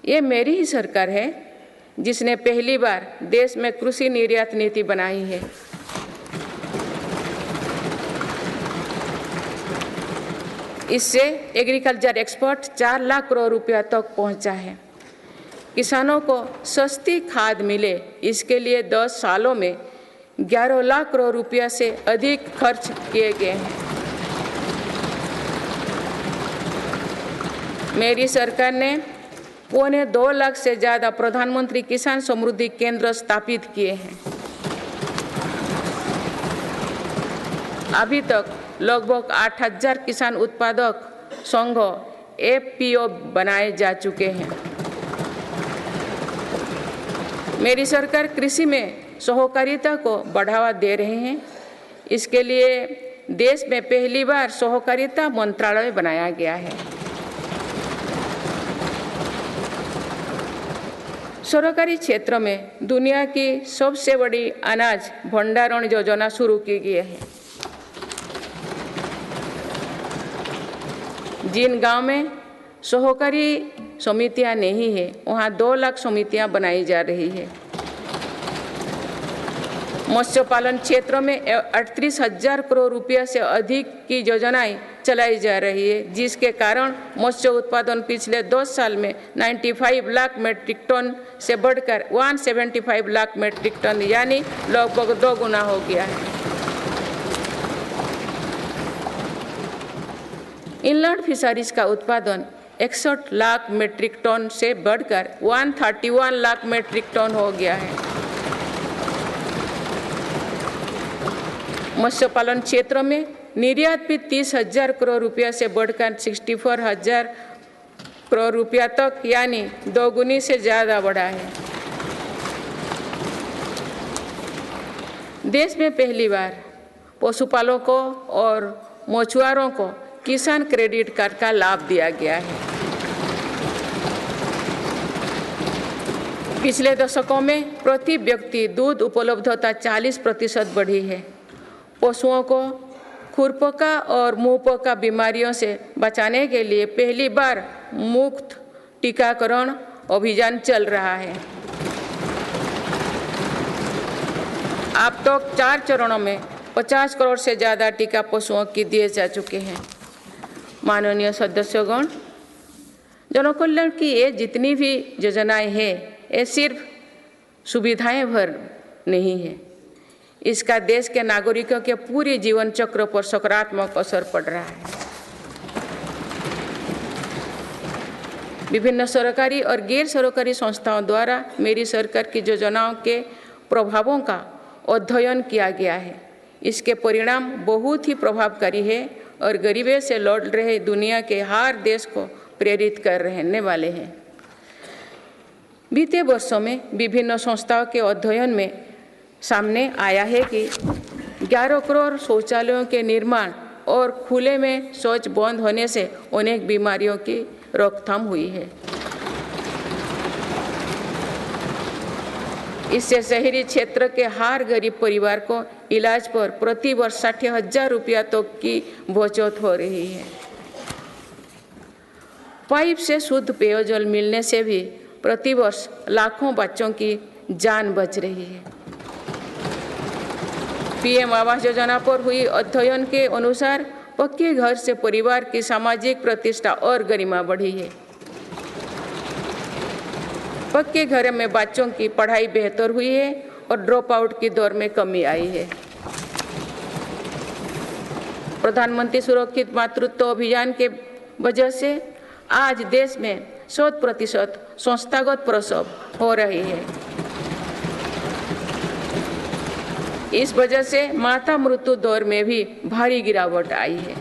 ये मेरी ही सरकार है जिसने पहली बार देश में कृषि निर्यात नीति बनाई है। इससे एग्रीकल्चर एक्सपोर्ट 4 लाख करोड़ रुपया तक पहुंचा है। किसानों को सस्ती खाद मिले, इसके लिए 10 सालों में 11 लाख करोड़ रुपया से अधिक खर्च किए गए हैं। मेरी सरकार ने 1.25 लाख से ज़्यादा प्रधानमंत्री किसान समृद्धि केंद्र स्थापित किए हैं। अभी तक लगभग 8,000 किसान उत्पादक संघ FPO बनाए जा चुके हैं। मेरी सरकार कृषि में सहकारिता को बढ़ावा दे रहे हैं। इसके लिए देश में पहली बार सहकारिता मंत्रालय बनाया गया है। सरकारी क्षेत्र में दुनिया की सबसे बड़ी अनाज भंडारण योजना शुरू की गई है। जिन गांव में सहकारी समितियां नहीं है, वहां 2 लाख समितियां बनाई जा रही है। मत्स्य पालन क्षेत्र में 38,000 करोड़ रुपया से अधिक की योजनाएं चलाई जा रही है, जिसके कारण मत्स्य उत्पादन पिछले 2 साल में 95 लाख मीट्रिक टन से बढ़कर 175 लाख मीट्रिक टन यानी लगभग 2 गुना हो गया है। इनलैंड फिशरीज का उत्पादन 61 लाख मीट्रिक टन से बढ़कर 131 लाख मीट्रिक टन हो गया है। मत्स्य पालन क्षेत्र में निर्यात भी 30,000 करोड़ रुपया से बढ़कर 64,000 करोड़ रुपया तक यानी 2 गुनी से ज़्यादा बढ़ा है। देश में पहली बार पशुपालकों और मछुआरों को किसान क्रेडिट कार्ड का लाभ दिया गया है। पिछले दशकों में प्रति व्यक्ति दूध उपलब्धता 40% बढ़ी है। पशुओं को खुरपका और मुंहपका बीमारियों से बचाने के लिए पहली बार मुफ्त टीकाकरण अभियान चल रहा है। अब तक 4 चरणों में 50 करोड़ से ज़्यादा टीका पशुओं की दिए जा चुके हैं। माननीय सदस्यगण, जनकल्याण की ये जितनी भी योजनाएं हैं, ये सिर्फ सुविधाएं भर नहीं है, इसका देश के नागरिकों के पूरे जीवन चक्र पर सकारात्मक असर पड़ रहा है। विभिन्न सरकारी और गैर सरकारी संस्थाओं द्वारा मेरी सरकार की योजनाओं के प्रभावों का अध्ययन किया गया है। इसके परिणाम बहुत ही प्रभावकारी है और गरीबी से लड़ रहे दुनिया के हर देश को प्रेरित कर रहने वाले हैं। बीते वर्षों में विभिन्न संस्थाओं के अध्ययन में सामने आया है कि 11 करोड़ शौचालयों के निर्माण और खुले में शौच बंद होने से अनेक बीमारियों की रोकथाम हुई है। इससे शहरी क्षेत्र के हर गरीब परिवार को इलाज पर प्रति वर्ष 60,000 रुपया तक की बचत हो रही है। पाइप से शुद्ध पेयजल मिलने से भी प्रतिवर्ष लाखों बच्चों की जान बच रही है। पीएम आवास योजना पर हुई अध्ययन के अनुसार पक्के घर से परिवार की सामाजिक प्रतिष्ठा और गरिमा बढ़ी है। पक्के घर में बच्चों की पढ़ाई बेहतर हुई है और ड्रॉप आउट की दर में कमी आई है। प्रधानमंत्री सुरक्षित मातृत्व अभियान के वजह से आज देश में 100% संस्थागत प्रसव हो रही है। इस वजह से माता मृत्यु दर में भी भारी गिरावट आई है।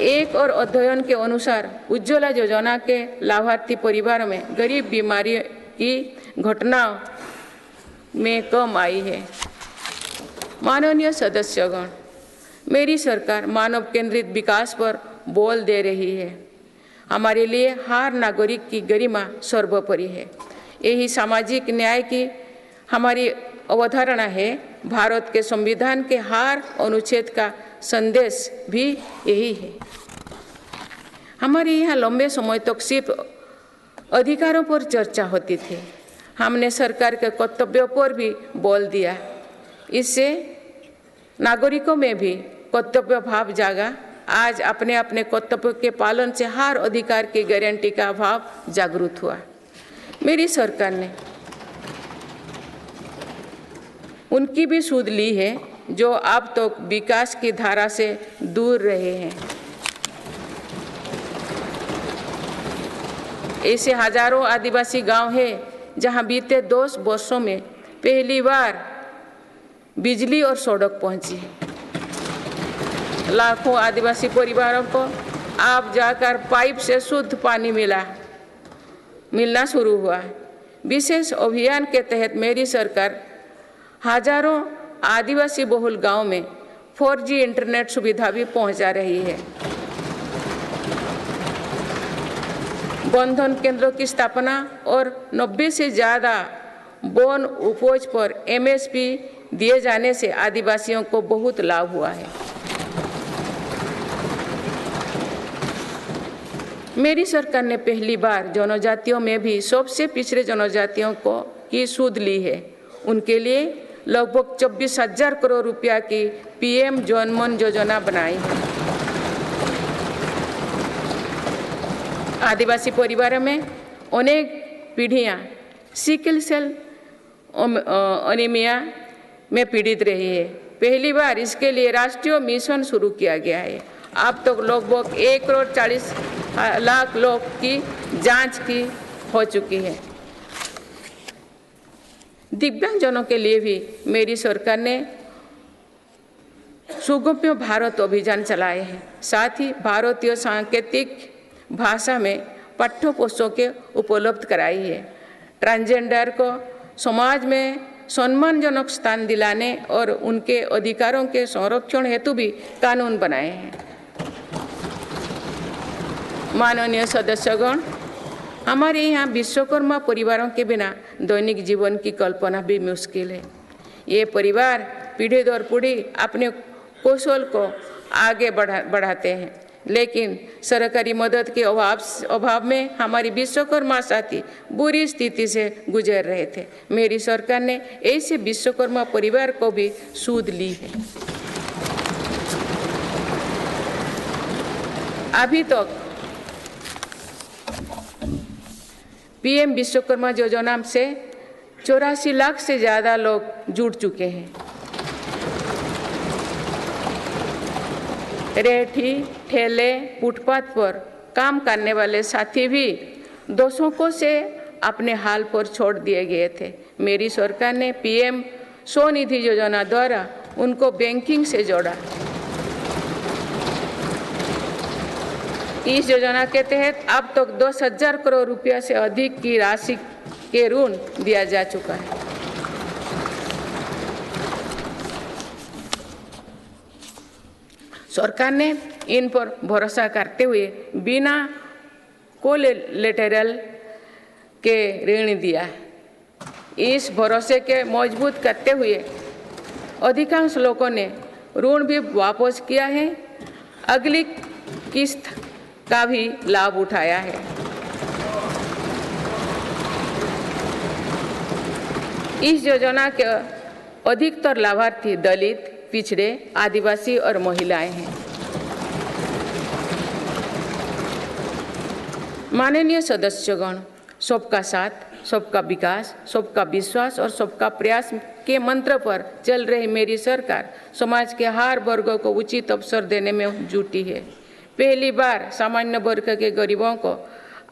एक और अध्ययन के अनुसार उज्ज्वला योजना के लाभार्थी परिवारों में गरीब बीमारी की घटनाओं में कम आई है। माननीय सदस्यगण, मेरी सरकार मानव केंद्रित विकास पर बल दे रही है। हमारे लिए हर नागरिक की गरिमा सर्वोपरि है। यही सामाजिक न्याय की हमारी अवधारणा है। भारत के संविधान के हर अनुच्छेद का संदेश भी यही है। हमारे यहाँ लंबे समय तक सिर्फ अधिकारों पर चर्चा होती थी। हमने सरकार के कर्तव्यों पर भी बल दिया। इससे नागरिकों में भी कर्तव्य भाव जागा। आज अपने अपने कर्तव्य के पालन से हर अधिकार की गारंटी का भाव जागृत हुआ। मेरी सरकार ने उनकी भी सुध ली है जो अब तक विकास की धारा से दूर रहे हैं। ऐसे हजारों आदिवासी गांव हैं जहां बीते 2 वर्षों में पहली बार बिजली और सड़क पहुंची। लाखों आदिवासी परिवारों को अब जाकर पाइप से शुद्ध पानी मिलना शुरू हुआ। विशेष अभियान के तहत मेरी सरकार हजारों आदिवासी बहुल गांव में 4G इंटरनेट सुविधा भी पहुंचा रही है। बंधन केंद्रों की स्थापना और 90 से ज़्यादा वन उपज पर MSP दिए जाने से आदिवासियों को बहुत लाभ हुआ है। मेरी सरकार ने पहली बार जनजातियों में भी सबसे पिछड़े जनजातियों की सुध ली है। उनके लिए लगभग 24,000 करोड़ रुपया की PM जनमन योजना बनाई है। आदिवासी परिवारों में अनेक पीढ़ियां सिकल सेल एनीमिया में पीड़ित रही है। पहली बार इसके लिए राष्ट्रीय मिशन शुरू किया गया है। अब तक लगभग 1,40,00,000 लोग की जांच की हो चुकी है। दिव्यांगजनों के लिए भी मेरी सरकार ने सुगम्य भारत अभियान चलाए हैं। साथ ही भारतीय सांकेतिक भाषा में पाठ्य पुस्तकें उपलब्ध कराई है। ट्रांसजेंडर को समाज में सम्मानजनक स्थान दिलाने और उनके अधिकारों के संरक्षण हेतु भी कानून बनाए हैं। माननीय सदस्यगण, हमारे यहाँ विश्वकर्मा परिवारों के बिना दैनिक जीवन की कल्पना भी मुश्किल है। ये परिवार पीढ़ी दर पीढ़ी अपने कौशल को आगे बढ़ाते हैं, लेकिन सरकारी मदद के अभाव में हमारी विश्वकर्मा साथी बुरी स्थिति से गुजर रहे थे। मेरी सरकार ने ऐसे विश्वकर्मा परिवार को भी सुध ली है। अभी तक PM विश्वकर्मा योजना से 84 लाख से ज़्यादा लोग जुड़ चुके हैं। रेहड़ी, ठेले, फुटपाथ पर काम करने वाले साथी भी दशकों से अपने हाल पर छोड़ दिए गए थे। मेरी सरकार ने PM स्वनिधि योजना द्वारा उनको बैंकिंग से जोड़ा। इस योजना के तहत अब तक 10,000 करोड़ रुपया से अधिक की राशि के ऋण दिया जा चुका है। सरकार ने इन पर भरोसा करते हुए बिना कोलेटरल के ऋण दिया। इस भरोसे के मजबूत करते हुए अधिकांश लोगों ने ऋण भी वापस किया है। अगली किस्त का भी लाभ उठाया है। इस योजना के अधिकतर लाभार्थी दलित, पिछड़े, आदिवासी और महिलाएं हैं। माननीय सदस्यगण, सबका साथ, सबका विकास, सबका विश्वास और सबका प्रयास के मंत्र पर चल रही मेरी सरकार समाज के हर वर्गों को उचित अवसर देने में जुटी है। पहली बार सामान्य वर्ग के गरीबों को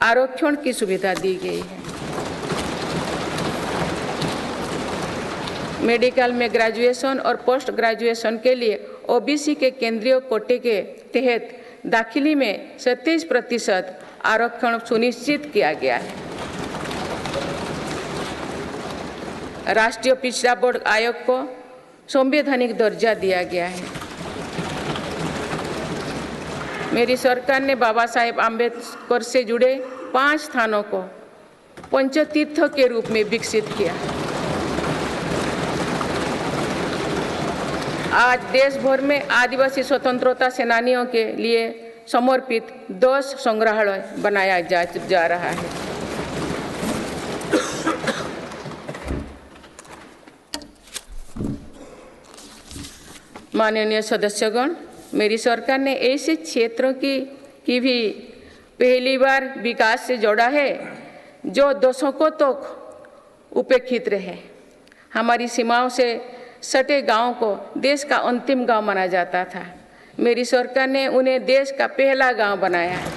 आरक्षण की सुविधा दी गई है। मेडिकल में ग्रेजुएशन और पोस्ट ग्रेजुएशन के लिए ओबीसी के केंद्रीय कोटे के तहत दाखिली में 37% आरक्षण सुनिश्चित किया गया है। राष्ट्रीय पिछड़ा बोर्ड आयोग को संवैधानिक दर्जा दिया गया है। मेरी सरकार ने बाबा साहेब आम्बेडकर से जुड़े 5 स्थानों को पंचतीर्थ के रूप में विकसित किया। आज देश भर में आदिवासी स्वतंत्रता सेनानियों के लिए समर्पित 10 संग्रहालय बनाया जा रहा है। माननीय सदस्यगण, मेरी सरकार ने ऐसे क्षेत्रों की भी पहली बार विकास से जोड़ा है जो दशकों तक उपेक्षित रहे। हमारी सीमाओं से सटे गांवों को देश का अंतिम गांव माना जाता था। मेरी सरकार ने उन्हें देश का पहला गांव बनाया है।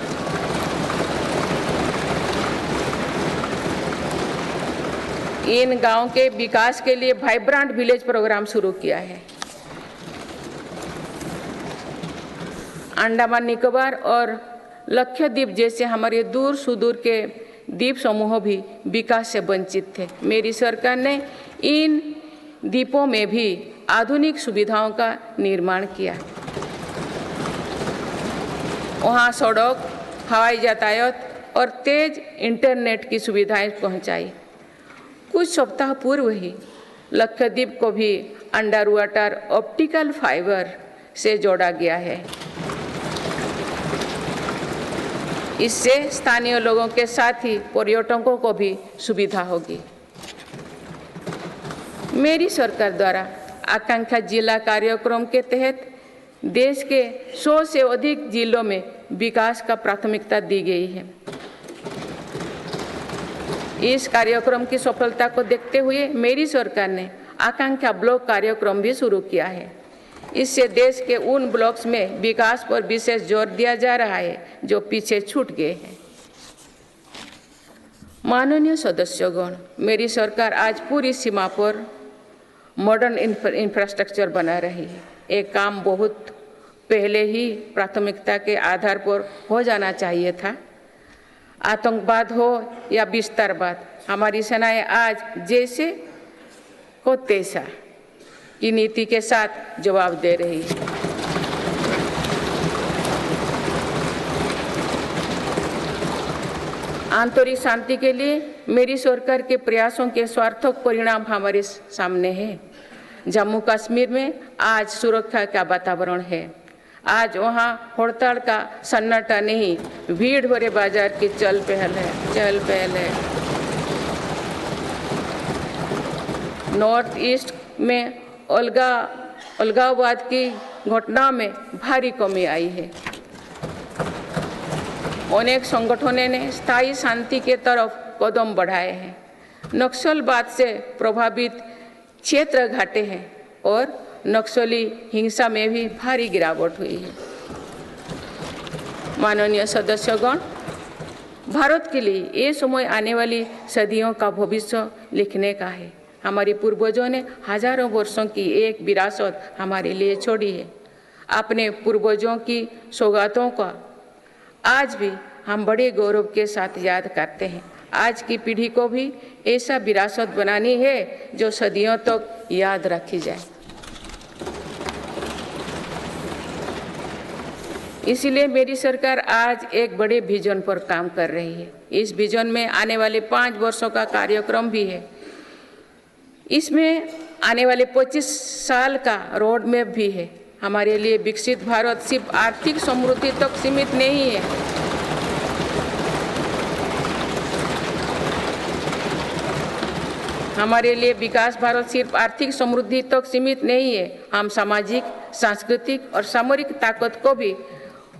इन गांवों के विकास के लिए वाइब्रेंट विलेज प्रोग्राम शुरू किया है। अंडमान निकोबार और लक्षद्वीप जैसे हमारे दूर सुदूर के द्वीप समूह भी विकास से वंचित थे। मेरी सरकार ने इन द्वीपों में भी आधुनिक सुविधाओं का निर्माण किया। वहाँ सड़क, हवाई यातायात और तेज इंटरनेट की सुविधाएं पहुंचाई। कुछ सप्ताह पूर्व ही लक्षद्वीप को भी अंडर वाटर ऑप्टिकल फाइबर से जोड़ा गया है। इससे स्थानीय लोगों के साथ ही पर्यटकों को भी सुविधा होगी। मेरी सरकार द्वारा आकांक्षा जिला कार्यक्रम के तहत देश के 100 से अधिक जिलों में विकास का प्राथमिकता दी गई है। इस कार्यक्रम की सफलता को देखते हुए मेरी सरकार ने आकांक्षा ब्लॉक कार्यक्रम भी शुरू किया है। इससे देश के उन ब्लॉक्स में विकास पर विशेष जोर दिया जा रहा है जो पीछे छूट गए हैं। माननीय सदस्यगण, मेरी सरकार आज पूरी सीमा पर मॉडर्न इंफ्रास्ट्रक्चर बना रही है। एक काम बहुत पहले ही प्राथमिकता के आधार पर हो जाना चाहिए था। आतंकवाद हो या विस्तारवाद, हमारी सेनाएं आज जैसे को तैसा की नीति के साथ जवाब दे रही है। आंतरिक शांति के लिए मेरी सरकार के प्रयासों के सार्थक परिणाम हमारे सामने हैं। जम्मू कश्मीर में आज सुरक्षा का वातावरण है। आज वहाँ हड़ताल का सन्नाटा नहीं, भीड़ भरे बाजार की चहल पहल है। नॉर्थ ईस्ट में अलगाववाद की घटना में भारी कमी आई है। अनेक संगठनों ने स्थायी शांति के तरफ कदम बढ़ाए हैं। नक्सलवाद से प्रभावित क्षेत्र घटे हैं और नक्सली हिंसा में भी भारी गिरावट हुई है। माननीय सदस्यगण, भारत के लिए ये समय आने वाली सदियों का भविष्य लिखने का है। हमारे पूर्वजों ने हजारों वर्षों की एक विरासत हमारे लिए छोड़ी है। अपने पूर्वजों की सौगातों का आज भी हम बड़े गौरव के साथ याद करते हैं। आज की पीढ़ी को भी ऐसा विरासत बनानी है जो सदियों तक याद रखी जाए। इसीलिए मेरी सरकार आज एक बड़े विजन पर काम कर रही है। इस विजन में आने वाले 5 वर्षों का कार्यक्रम भी है। इसमें आने वाले 25 साल का रोड मैप भी है। हमारे लिए विकसित भारत सिर्फ आर्थिक समृद्धि तक सीमित नहीं है, हमारे लिए विकास भारत सिर्फ आर्थिक समृद्धि तक सीमित नहीं है, हम सामाजिक, सांस्कृतिक और सामरिक ताकत को भी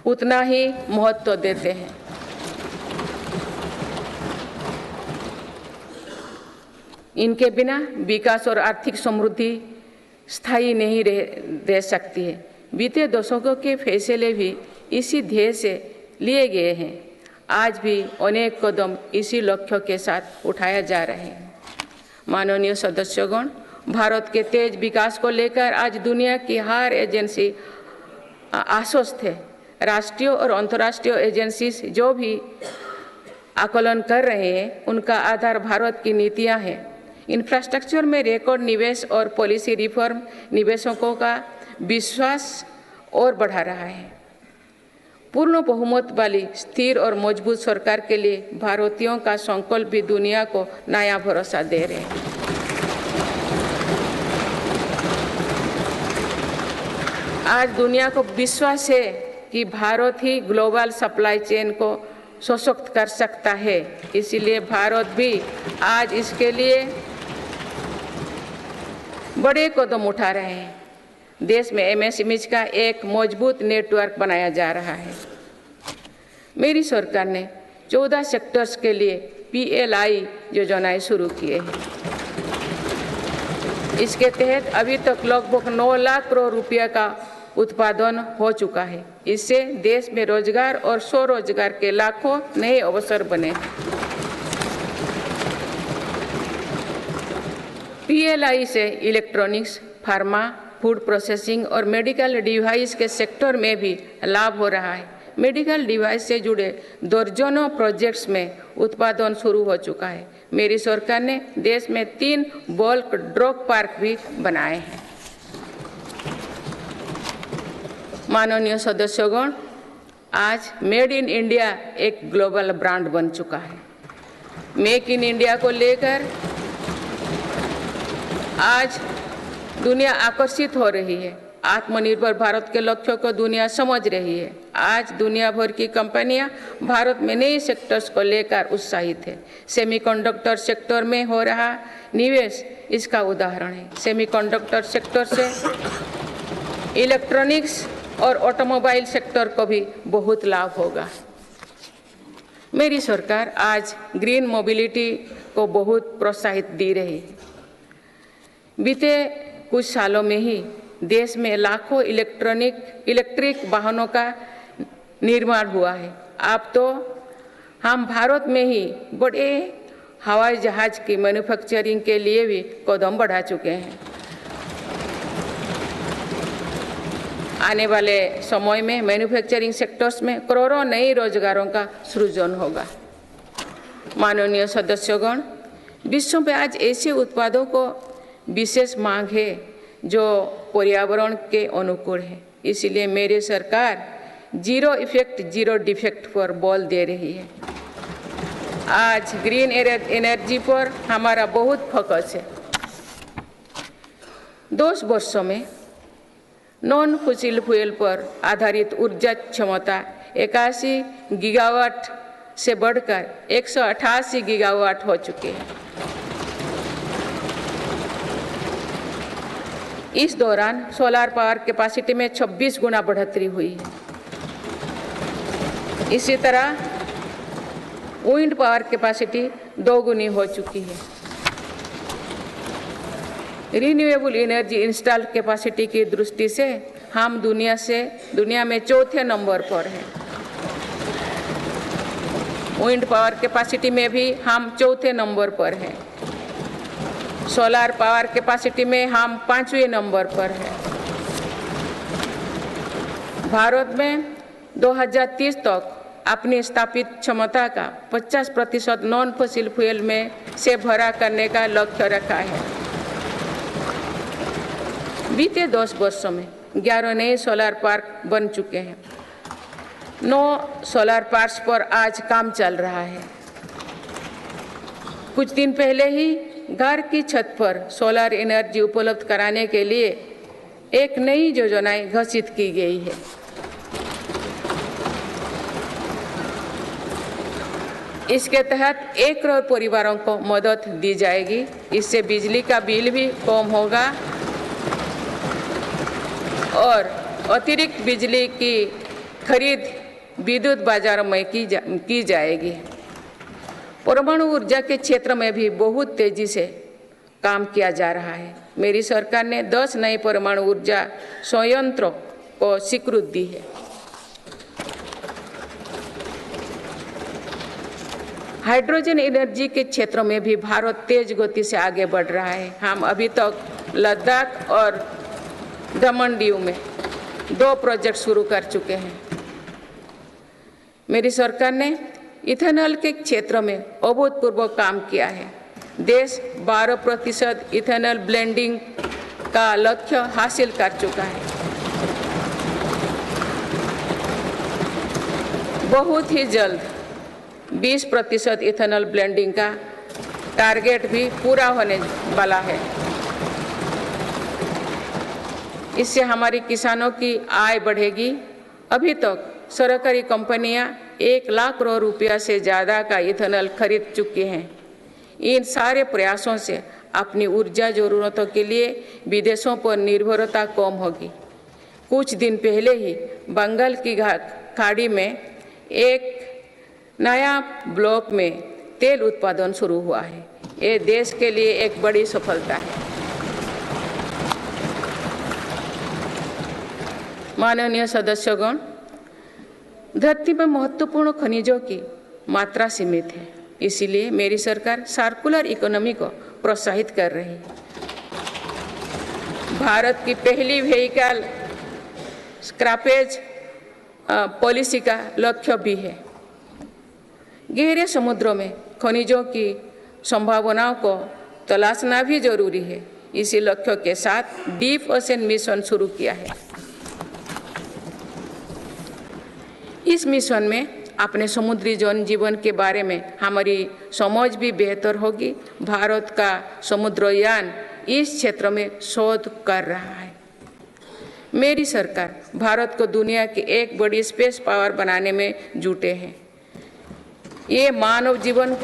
उतना ही महत्व देते हैं। इनके बिना विकास और आर्थिक समृद्धि स्थायी नहीं रह सकती है। बीते दशकों के फैसले भी इसी ध्येय से लिए गए हैं। आज भी अनेक कदम इसी लक्ष्य के साथ उठाया जा रहे हैं। माननीय सदस्यगण, भारत के तेज विकास को लेकर आज दुनिया की हर एजेंसी आश्वस्त है। राष्ट्रीय और अंतर्राष्ट्रीय एजेंसी जो भी आकलन कर रहे हैं, उनका आधार भारत की नीतियां हैं। इंफ्रास्ट्रक्चर में रिकॉर्ड निवेश और पॉलिसी रिफॉर्म निवेशकों का विश्वास और बढ़ा रहा है। पूर्ण बहुमत वाली स्थिर और मजबूत सरकार के लिए भारतीयों का संकल्प भी दुनिया को नया भरोसा दे रहे हैं। आज दुनिया को विश्वास है कि भारत ही ग्लोबल सप्लाई चेन को सशक्त कर सकता है। इसीलिए भारत भी आज इसके लिए बड़े कदम उठा रहे हैं। देश में एमएसएमई का एक मजबूत नेटवर्क बनाया जा रहा है। मेरी सरकार ने 14 सेक्टर्स के लिए पीएलआई योजनाएं शुरू किए हैं। इसके तहत अभी तक लगभग 9 लाख करोड़ रुपये का उत्पादन हो चुका है। इससे देश में रोजगार और स्वरोजगार के लाखों नए अवसर बने। पीएलआई से इलेक्ट्रॉनिक्स, फार्मा, फूड प्रोसेसिंग और मेडिकल डिवाइस के सेक्टर में भी लाभ हो रहा है। मेडिकल डिवाइस से जुड़े दर्जनों प्रोजेक्ट्स में उत्पादन शुरू हो चुका है। मेरी सरकार ने देश में 3 बल्क ड्रग पार्क भी बनाए हैं। माननीय सदस्यगण, आज मेड इन इंडिया एक ग्लोबल ब्रांड बन चुका है। मेक इन इंडिया को लेकर आज दुनिया आकर्षित हो रही है। आत्मनिर्भर भारत के लक्ष्य को दुनिया समझ रही है। आज दुनिया भर की कंपनियां भारत में नए सेक्टर्स को लेकर उत्साहित है। सेमीकंडक्टर सेक्टर में हो रहा निवेश इसका उदाहरण है। सेमीकंडक्टर सेक्टर से इलेक्ट्रॉनिक्स और ऑटोमोबाइल सेक्टर को भी बहुत लाभ होगा। मेरी सरकार आज ग्रीन मोबिलिटी को बहुत प्रोत्साहित दे रही है। बीते कुछ सालों में ही देश में लाखों इलेक्ट्रिक वाहनों का निर्माण हुआ है। अब तो हम भारत में ही बड़े हवाई जहाज की मैन्युफैक्चरिंग के लिए भी कदम बढ़ा चुके हैं। आने वाले समय में मैन्युफैक्चरिंग सेक्टर्स में करोड़ों नए रोजगारों का सृजन होगा। माननीय सदस्यगण, विश्व में आज ऐसे उत्पादों को विशेष मांग है जो पर्यावरण के अनुकूल है। इसलिए मेरी सरकार जीरो इफेक्ट जीरो डिफेक्ट पर बल दे रही है। आज ग्रीन एनर्जी पर हमारा बहुत फोकस है। 10 वर्षों में नॉन फॉसिल फ्यूल पर आधारित ऊर्जा क्षमता 81 गीगावाट से बढ़कर 188 गीगावाट हो चुके हैं। इस दौरान सोलर पावर कैपेसिटी में 26 गुना बढ़ोतरी हुई है। इसी तरह विंड पावर कैपेसिटी 2 गुनी हो चुकी है। रिन्यूएबल एनर्जी इंस्टॉल कैपेसिटी की दृष्टि से हम दुनिया में 4थे नंबर पर हैं। विंड पावर कैपेसिटी में भी हम 4थे नंबर पर हैं। सोलर पावर कैपेसिटी में हम 5वें नंबर पर हैं। भारत में 2030 तक अपनी स्थापित क्षमता का 50% नॉन फॉसिल फ्यूल में से भरा करने का लक्ष्य रखा है। बीते 10 वर्षों में 11 नए सोलर पार्क बन चुके हैं। 9 सोलर पार्क्स पर आज काम चल रहा है। कुछ दिन पहले ही घर की छत पर सोलर एनर्जी उपलब्ध कराने के लिए एक नई योजना घोषित की गई है। इसके तहत 1 करोड़ परिवारों को मदद दी जाएगी। इससे बिजली का बिल भी कम होगा और अतिरिक्त बिजली की खरीद विद्युत बाजारों में की जाएगी। परमाणु ऊर्जा के क्षेत्र में भी बहुत तेजी से काम किया जा रहा है। मेरी सरकार ने 10 नए परमाणु ऊर्जा संयंत्रों को स्वीकृति दी है। हाइड्रोजन एनर्जी के क्षेत्र में भी भारत तेज गति से आगे बढ़ रहा है। हम अभी तक लद्दाख और दमन दीव में 2 प्रोजेक्ट शुरू कर चुके हैं। मेरी सरकार ने इथेनॉल के क्षेत्र में अभूतपूर्व काम किया है। देश 12% इथेनॉल ब्लेंडिंग का लक्ष्य हासिल कर चुका है। बहुत ही जल्द 20% इथेनॉल ब्लेंडिंग का टारगेट भी पूरा होने वाला है। इससे हमारे किसानों की आय बढ़ेगी। अभी तक सरकारी कंपनियां 1 लाख करोड़ रुपया से ज़्यादा का इथेनॉल खरीद चुकी हैं। इन सारे प्रयासों से अपनी ऊर्जा जरूरतों के लिए विदेशों पर निर्भरता कम होगी। कुछ दिन पहले ही बंगाल की खाड़ी में एक नया ब्लॉक में तेल उत्पादन शुरू हुआ है। ये देश के लिए एक बड़ी सफलता है। माननीय सदस्यगण, धरती में महत्वपूर्ण खनिजों की मात्रा सीमित है। इसीलिए मेरी सरकार सर्कुलर इकोनॉमी को प्रोत्साहित कर रही है। भारत की पहली व्हीकल स्क्रैपेज पॉलिसी का लक्ष्य भी है। गहरे समुद्रों में खनिजों की संभावनाओं को तलाशना भी जरूरी है। इसी लक्ष्य के साथ डीप ओशन मिशन शुरू किया है। इस मिशन में अपने समुद्री जीवन के बारे में हमारी समझ भी बेहतर होगी। भारत का समुद्रयान इस क्षेत्र में शोध कर रहा है। मेरी सरकार भारत को दुनिया की एक बड़ी स्पेस पावर बनाने में जुटे हैं। ये मानव जीवन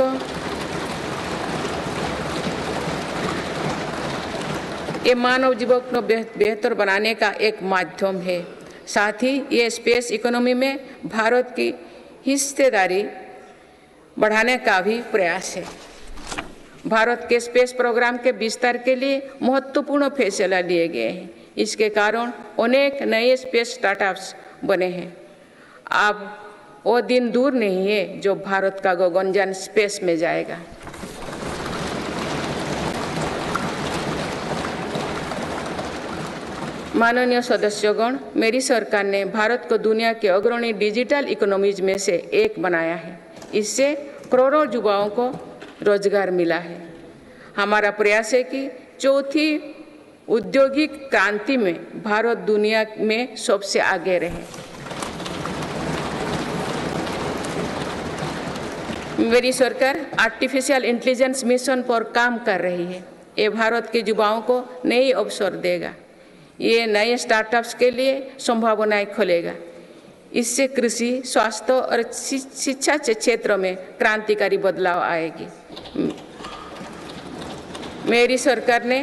को बेहतर बनाने का एक माध्यम है। साथ ही ये स्पेस इकोनॉमी में भारत की हिस्सेदारी बढ़ाने का भी प्रयास है। भारत के स्पेस प्रोग्राम के विस्तार के लिए महत्वपूर्ण फैसला लिए गए हैं। इसके कारण अनेक नए स्पेस स्टार्टअप्स बने हैं। अब वो दिन दूर नहीं है जो भारत का गगनयान स्पेस में जाएगा। माननीय सदस्यगण, मेरी सरकार ने भारत को दुनिया के अग्रणी डिजिटल इकोनॉमीज में से एक बनाया है। इससे करोड़ों युवाओं को रोजगार मिला है। हमारा प्रयास है कि चौथी औद्योगिक क्रांति में भारत दुनिया में सबसे आगे रहे। मेरी सरकार आर्टिफिशियल इंटेलिजेंस मिशन पर काम कर रही है। ये भारत के युवाओं को नए अवसर देगा। ये नए स्टार्टअप्स के लिए संभावनाएं खोलेगा। इससे कृषि, स्वास्थ्य और शिक्षा के क्षेत्र में क्रांतिकारी बदलाव आएगी। मेरी सरकार ने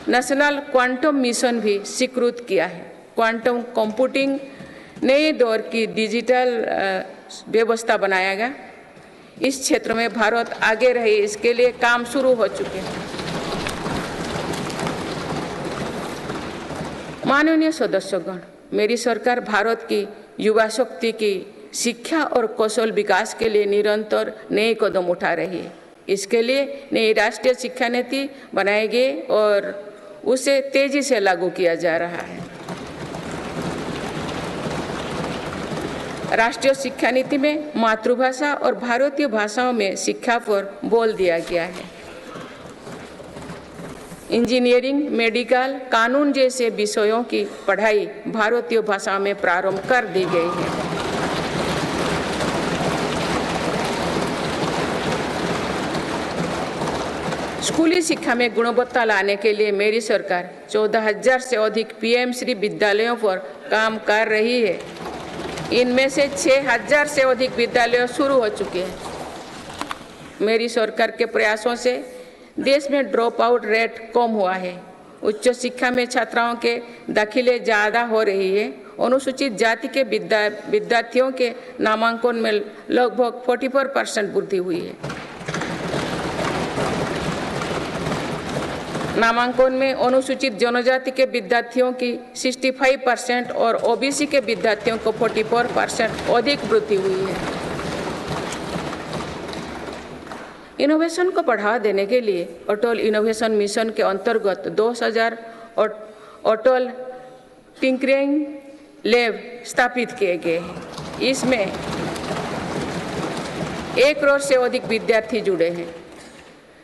नेशनल क्वांटम मिशन भी स्वीकृत किया है। क्वांटम कंप्यूटिंग नए दौर की डिजिटल व्यवस्था बनाएगा। इस क्षेत्र में भारत आगे रहे, इसके लिए काम शुरू हो चुके हैं। माननीय सदस्यगण, मेरी सरकार भारत की युवा शक्ति की शिक्षा और कौशल विकास के लिए निरंतर नए कदम उठा रही है। इसके लिए नई राष्ट्रीय शिक्षा नीति बनाई गई और उसे तेजी से लागू किया जा रहा है। राष्ट्रीय शिक्षा नीति में मातृभाषा और भारतीय भाषाओं में शिक्षा पर बल दिया गया है। इंजीनियरिंग, मेडिकल, कानून जैसे विषयों की पढ़ाई भारतीय भाषा में प्रारंभ कर दी गई है। स्कूली शिक्षा में गुणवत्ता लाने के लिए मेरी सरकार 14,000 से अधिक पीएम श्री विद्यालयों पर काम कर रही है। इनमें से 6,000 से अधिक विद्यालय शुरू हो चुके हैं। मेरी सरकार के प्रयासों से देश में ड्रॉप आउट रेट कम हुआ है। उच्च शिक्षा में छात्राओं के दाखिले ज़्यादा हो रही है। अनुसूचित जाति के विद्यार्थियों के नामांकन में लगभग 44% वृद्धि हुई है। नामांकन में अनुसूचित जनजाति के विद्यार्थियों की 65% और ओबीसी के विद्यार्थियों को 44% अधिक वृद्धि हुई है। इनोवेशन को बढ़ावा देने के लिए अटल इनोवेशन मिशन के अंतर्गत 2000 अटल टिंकरिंग लैब स्थापित किए गए हैं। इसमें 1 करोड़ से अधिक विद्यार्थी जुड़े हैं।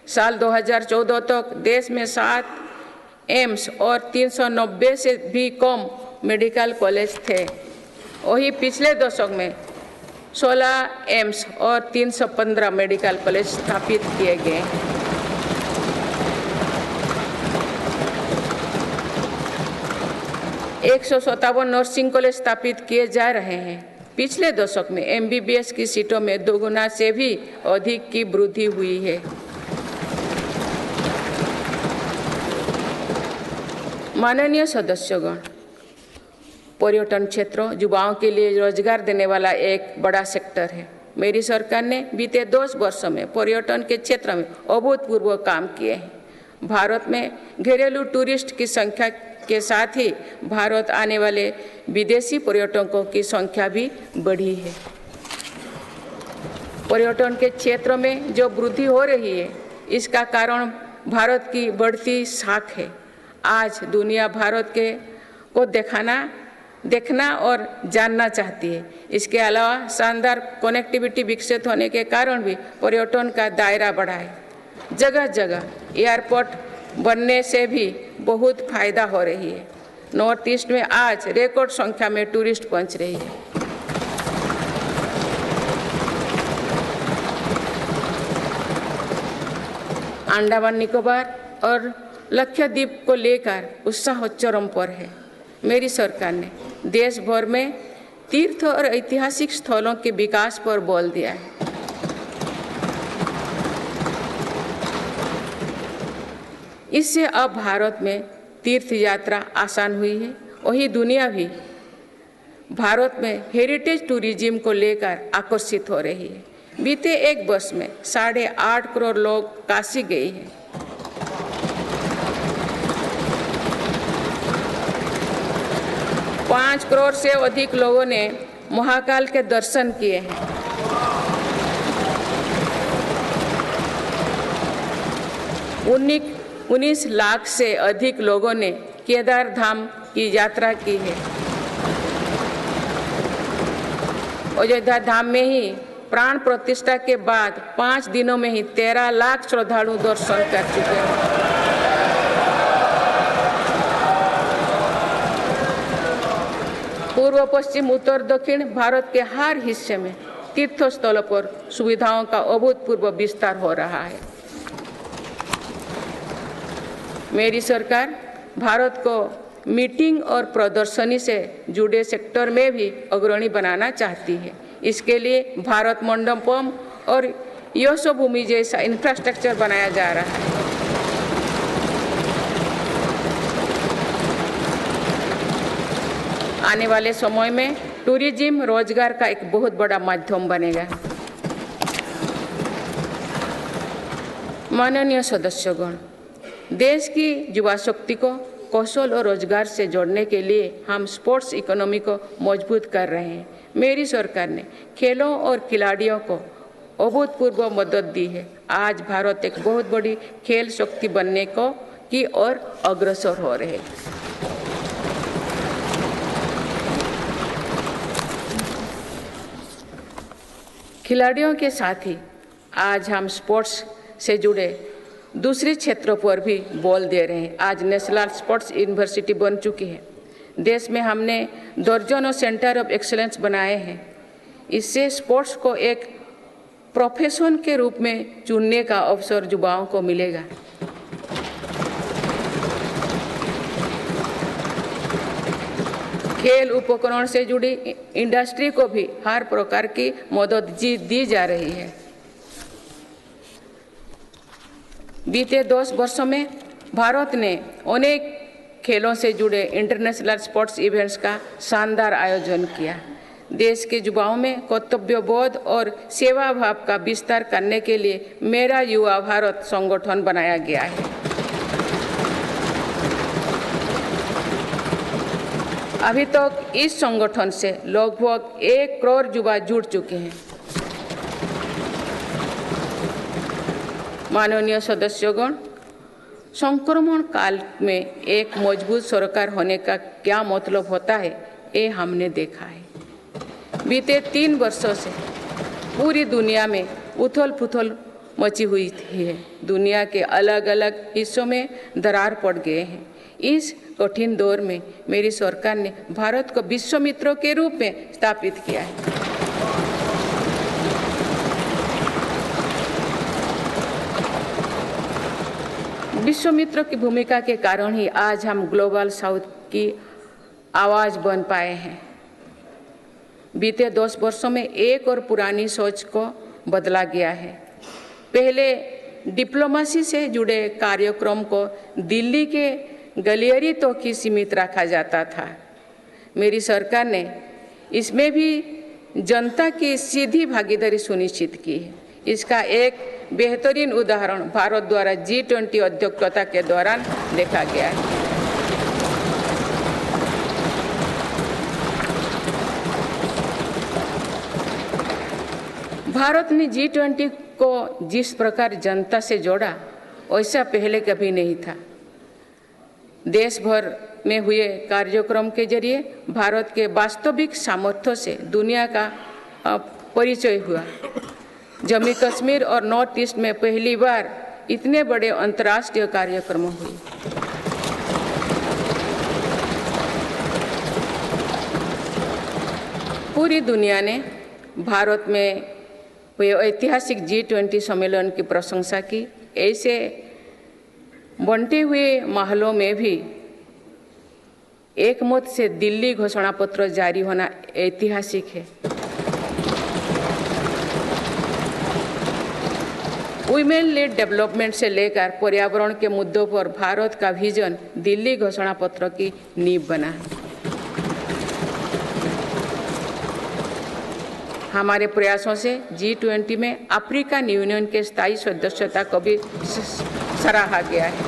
साल 2014 तक देश में 7 एम्स और 390 से भी कम मेडिकल कॉलेज थे। वही पिछले दशक में 16 एम्स और 315 मेडिकल कॉलेज स्थापित किए गए हैं। एक 157 नर्सिंग कॉलेज स्थापित किए जा रहे हैं। पिछले दशक में एमबीबीएस की सीटों में 2 गुना से भी अधिक की वृद्धि हुई है। माननीय सदस्यगण, पर्यटन क्षेत्र युवाओं के लिए रोजगार देने वाला एक बड़ा सेक्टर है। मेरी सरकार ने बीते 10 वर्षों में पर्यटन के क्षेत्र में अभूतपूर्व काम किए हैं। भारत में घरेलू टूरिस्ट की संख्या के साथ ही भारत आने वाले विदेशी पर्यटकों की संख्या भी बढ़ी है। पर्यटन के क्षेत्र में जो वृद्धि हो रही है, इसका कारण भारत की बढ़ती साख है। आज दुनिया भारत को देखना और जानना चाहती है। इसके अलावा शानदार कनेक्टिविटी विकसित होने के कारण भी पर्यटन का दायरा बढ़ा है। जगह जगह एयरपोर्ट बनने से भी बहुत फायदा हो रही है। नॉर्थ ईस्ट में आज रिकॉर्ड संख्या में टूरिस्ट पहुंच रही है। अंडमान निकोबार और लक्षद्वीप को लेकर उत्साह चरम पर है। मेरी सरकार ने देश भर में तीर्थ और ऐतिहासिक स्थलों के विकास पर बल दिया है। इससे अब भारत में तीर्थ यात्रा आसान हुई है। वही दुनिया भी भारत में हेरिटेज टूरिज्म को लेकर आकर्षित हो रही है। बीते 1 वर्ष में 8.5 करोड़ लोग काशी गए हैं। पाँच करोड़ से अधिक लोगों ने महाकाल के दर्शन किए हैं। उन्नीस लाख से अधिक लोगों ने केदार धाम की यात्रा की है। अयोध्या धाम में ही प्राण प्रतिष्ठा के बाद 5 दिनों में ही 13 लाख श्रद्धालु दर्शन कर चुके हैं। पूर्व पश्चिम उत्तर दक्षिण भारत के हर हिस्से में तीर्थ स्थलों पर सुविधाओं का अभूतपूर्व विस्तार हो रहा है। मेरी सरकार भारत को मीटिंग और प्रदर्शनी से जुड़े सेक्टर में भी अग्रणी बनाना चाहती है। इसके लिए भारत मंडपम और यशोभूमि जैसा इंफ्रास्ट्रक्चर बनाया जा रहा है। आने वाले समय में टूरिज्म रोजगार का एक बहुत बड़ा माध्यम बनेगा। माननीय सदस्यगण, देश की युवा शक्ति को कौशल और रोजगार से जोड़ने के लिए हम स्पोर्ट्स इकोनॉमी को मजबूत कर रहे हैं। मेरी सरकार ने खेलों और खिलाड़ियों को अभूतपूर्व मदद दी है। आज भारत एक बहुत बड़ी खेल शक्ति बनने की ओर अग्रसर हो रहे हैं। खिलाड़ियों के साथ ही आज हम स्पोर्ट्स से जुड़े दूसरे क्षेत्रों पर भी बल दे रहे हैं। आज नेशनल स्पोर्ट्स यूनिवर्सिटी बन चुकी है। देश में हमने दर्जनों सेंटर ऑफ एक्सीलेंस बनाए हैं। इससे स्पोर्ट्स को एक प्रोफेशन के रूप में चुनने का अवसर युवाओं को मिलेगा। खेल उपकरण से जुड़ी इंडस्ट्री को भी हर प्रकार की मदद दी जा रही है। बीते 10 वर्षों में भारत ने अनेक खेलों से जुड़े इंटरनेशनल स्पोर्ट्स इवेंट्स का शानदार आयोजन किया। देश के युवाओं में कर्तव्यबोध और सेवा भाव का विस्तार करने के लिए मेरा युवा भारत संगठन बनाया गया है। अभी तक इस संगठन से लगभग 1 करोड़ युवा जुड़ चुके हैं। माननीय सदस्यगण, संक्रमण काल में एक मजबूत सरकार होने का क्या मतलब होता है, ये हमने देखा है। बीते 3 वर्षों से पूरी दुनिया में उथल-पुथल मची हुई है। दुनिया के अलग अलग हिस्सों में दरार पड़ गए हैं। इस कठिन दौर में मेरी सरकार ने भारत को विश्व मित्रों के रूप में स्थापित किया है। विश्व मित्रों की भूमिका के कारण ही आज हम ग्लोबल साउथ की आवाज बन पाए हैं। बीते 10 वर्षों में एक और पुरानी सोच को बदला गया है। पहले डिप्लोमेसी से जुड़े कार्यक्रम को दिल्ली के गलियारे तक ही सीमित रखा जाता था। मेरी सरकार ने इसमें भी जनता की सीधी भागीदारी सुनिश्चित की है। इसका एक बेहतरीन उदाहरण भारत द्वारा G20 अध्यक्षता के दौरान देखा गया है। भारत ने G20 को जिस प्रकार जनता से जोड़ा, वैसा पहले कभी नहीं था। देश भर में हुए कार्यक्रम के जरिए भारत के वास्तविक सामर्थ्य से दुनिया का परिचय हुआ। जम्मू कश्मीर और नॉर्थ ईस्ट में पहली बार इतने बड़े अंतर्राष्ट्रीय कार्यक्रम हुए। पूरी दुनिया ने भारत में हुए ऐतिहासिक G20 सम्मेलन की प्रशंसा की। ऐसे बंटे हुए माहौलों में भी एकमत से दिल्ली घोषणा पत्र जारी होना ऐतिहासिक है। वुमेन लेड डेवलपमेंट से लेकर पर्यावरण के मुद्दों पर भारत का विजन दिल्ली घोषणा पत्र की नींव बना। हमारे प्रयासों से G20 में अफ्रीकन यूनियन के स्थायी सदस्यता को भी सराहा गया है।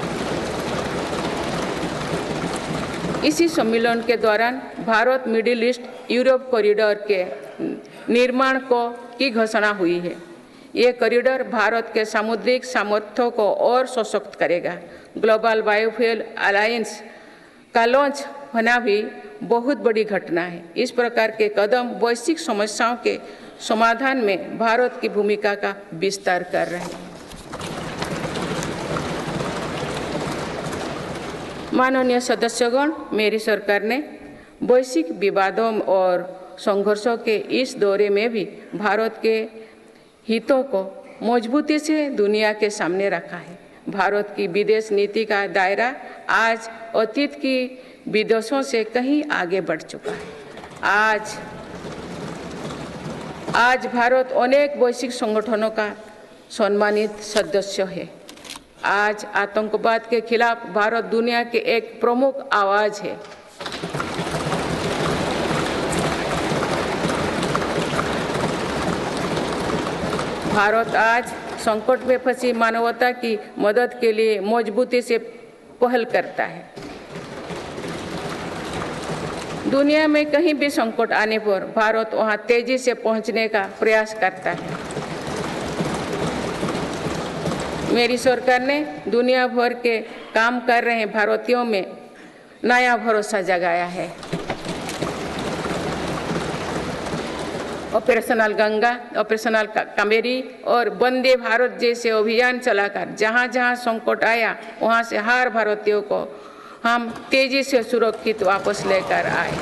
इसी सम्मेलन के दौरान Bharat middle east Europe corridor के निर्माण की घोषणा हुई है। ये कॉरिडोर भारत के सामुद्रिक सामर्थ्यों को और सशक्त करेगा। ग्लोबल बायोफ्यूल अलायंस का लॉन्च होना भी बहुत बड़ी घटना है। इस प्रकार के कदम वैश्विक समस्याओं के समाधान में भारत की भूमिका का विस्तार कर रहे हैं। माननीय सदस्यगण, मेरी सरकार ने वैश्विक विवादों और संघर्षों के इस दौरे में भी भारत के हितों को मजबूती से दुनिया के सामने रखा है। भारत की विदेश नीति का दायरा आज अतीत की विदेशों से कहीं आगे बढ़ चुका है। आज भारत अनेक वैश्विक संगठनों का सम्मानित सदस्य है। आज आतंकवाद के खिलाफ भारत दुनिया के एक प्रमुख आवाज है। भारत आज संकट में फंसी मानवता की मदद के लिए मजबूती से पहल करता है। दुनिया में कहीं भी संकट आने पर भारत वहां तेजी से पहुंचने का प्रयास करता है। मेरी सरकार ने दुनिया भर के काम कर रहे भारतीयों में नया भरोसा जगाया है। ऑपरेशनल गंगा, ऑपरेशनल कावेरी और वंदे भारत जैसे अभियान चलाकर जहां जहां संकट आया वहां से हर भारतीयों को हम तेजी से सुरक्षित वापस लेकर आए।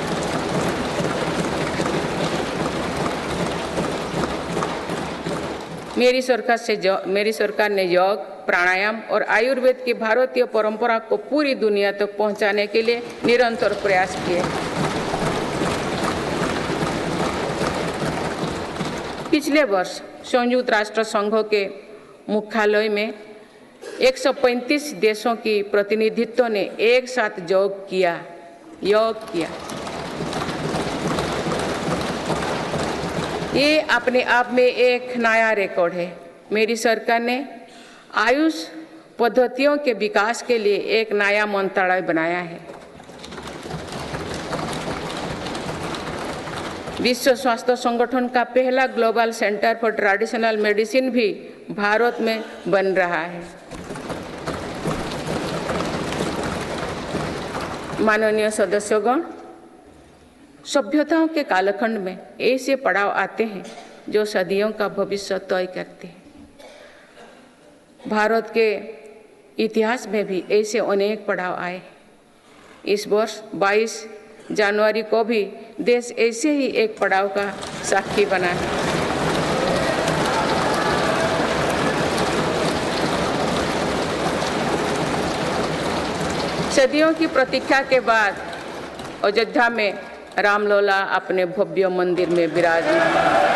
मेरी सरकार ने योग, प्राणायाम और आयुर्वेद की भारतीय परंपरा को पूरी दुनिया तक पहुंचाने के लिए निरंतर प्रयास किए। पिछले वर्ष संयुक्त राष्ट्र संघ के मुख्यालय में 135 देशों की प्रतिनिधित्व ने एक साथ योग किया। ये अपने आप में एक नया रिकॉर्ड है। मेरी सरकार ने आयुष पद्धतियों के विकास के लिए एक नया मंत्रालय बनाया है। विश्व स्वास्थ्य संगठन का पहला global centre for traditional medicine भी भारत में बन रहा है। माननीय सदस्यगण, सभ्यताओं के कालखंड में ऐसे पड़ाव आते हैं जो सदियों का भविष्य तय करते हैं। भारत के इतिहास में भी ऐसे अनेक पड़ाव आए। इस वर्ष 22 जनवरी को भी देश ऐसे ही एक पड़ाव का साक्षी बना है। सदियों की प्रतीक्षा के बाद अयोध्या में रामलला अपने भव्य मंदिर में विराजमान।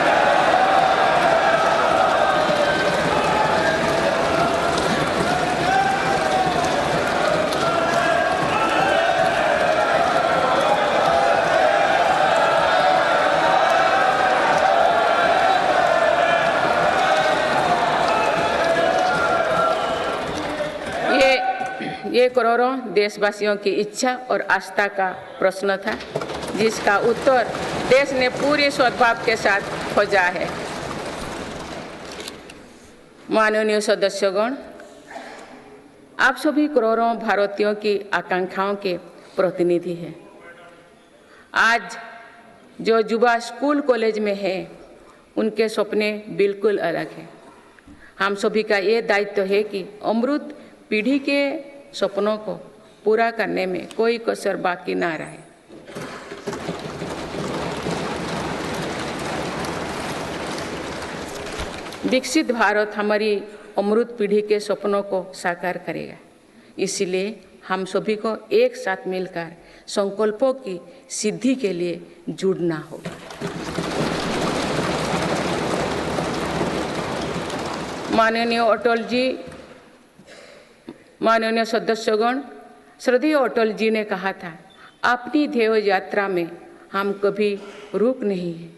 ये करोड़ों देशवासियों की इच्छा और आस्था का प्रश्न था, जिसका उत्तर देश ने पूरे सद्भाव के साथ खोजा है। माननीय सदस्यगण, आप सभी करोड़ों भारतीयों की आकांक्षाओं के प्रतिनिधि हैं। आज जो युवा स्कूल कॉलेज में है, उनके सपने बिल्कुल अलग हैं। हम सभी का ये दायित्व है कि अमृत पीढ़ी के सपनों को पूरा करने में कोई कसर बाकी ना रहे। विकसित भारत हमारी अमृत पीढ़ी के सपनों को साकार करेगा। इसलिए हम सभी को एक साथ मिलकर संकल्पों की सिद्धि के लिए जुड़ना होगा। माननीय अटल जी, माननीय सदस्यगण, श्रद्धेय अटल जी ने कहा था, अपनी ध्येय यात्रा में हम कभी रुके नहीं हैं।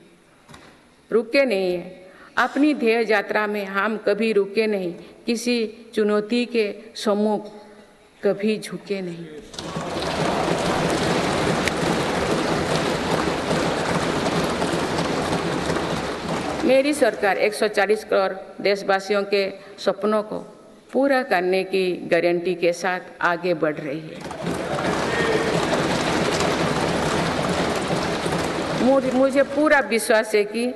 अपनी ध्येय यात्रा में हम कभी रुके नहीं, किसी चुनौती के सम्मुख कभी झुके नहीं। मेरी सरकार 140 करोड़ देशवासियों के सपनों को पूरा करने की गारंटी के साथ आगे बढ़ रही है। मुझे पूरा विश्वास है कि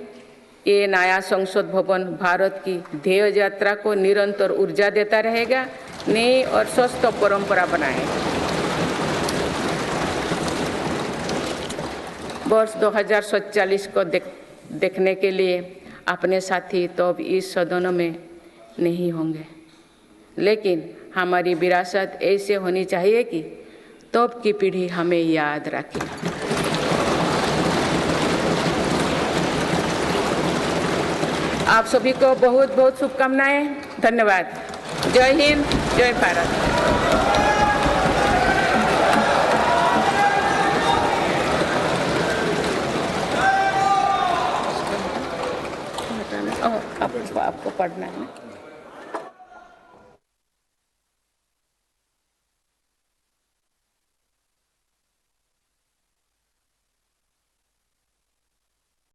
ये नया संसद भवन भारत की ध्येय यात्रा को निरंतर ऊर्जा देता रहेगा, नई और स्वस्थ परंपरा बनाएगा। वर्ष 2047 को देखने के लिए अपने साथी तो अब इस सदन में नहीं होंगे, लेकिन हमारी विरासत ऐसे होनी चाहिए कि तब की पीढ़ी हमें याद रखे। आप सभी को बहुत बहुत शुभकामनाएं। धन्यवाद। जय हिंद, जय भारत। आपको पढ़ना है।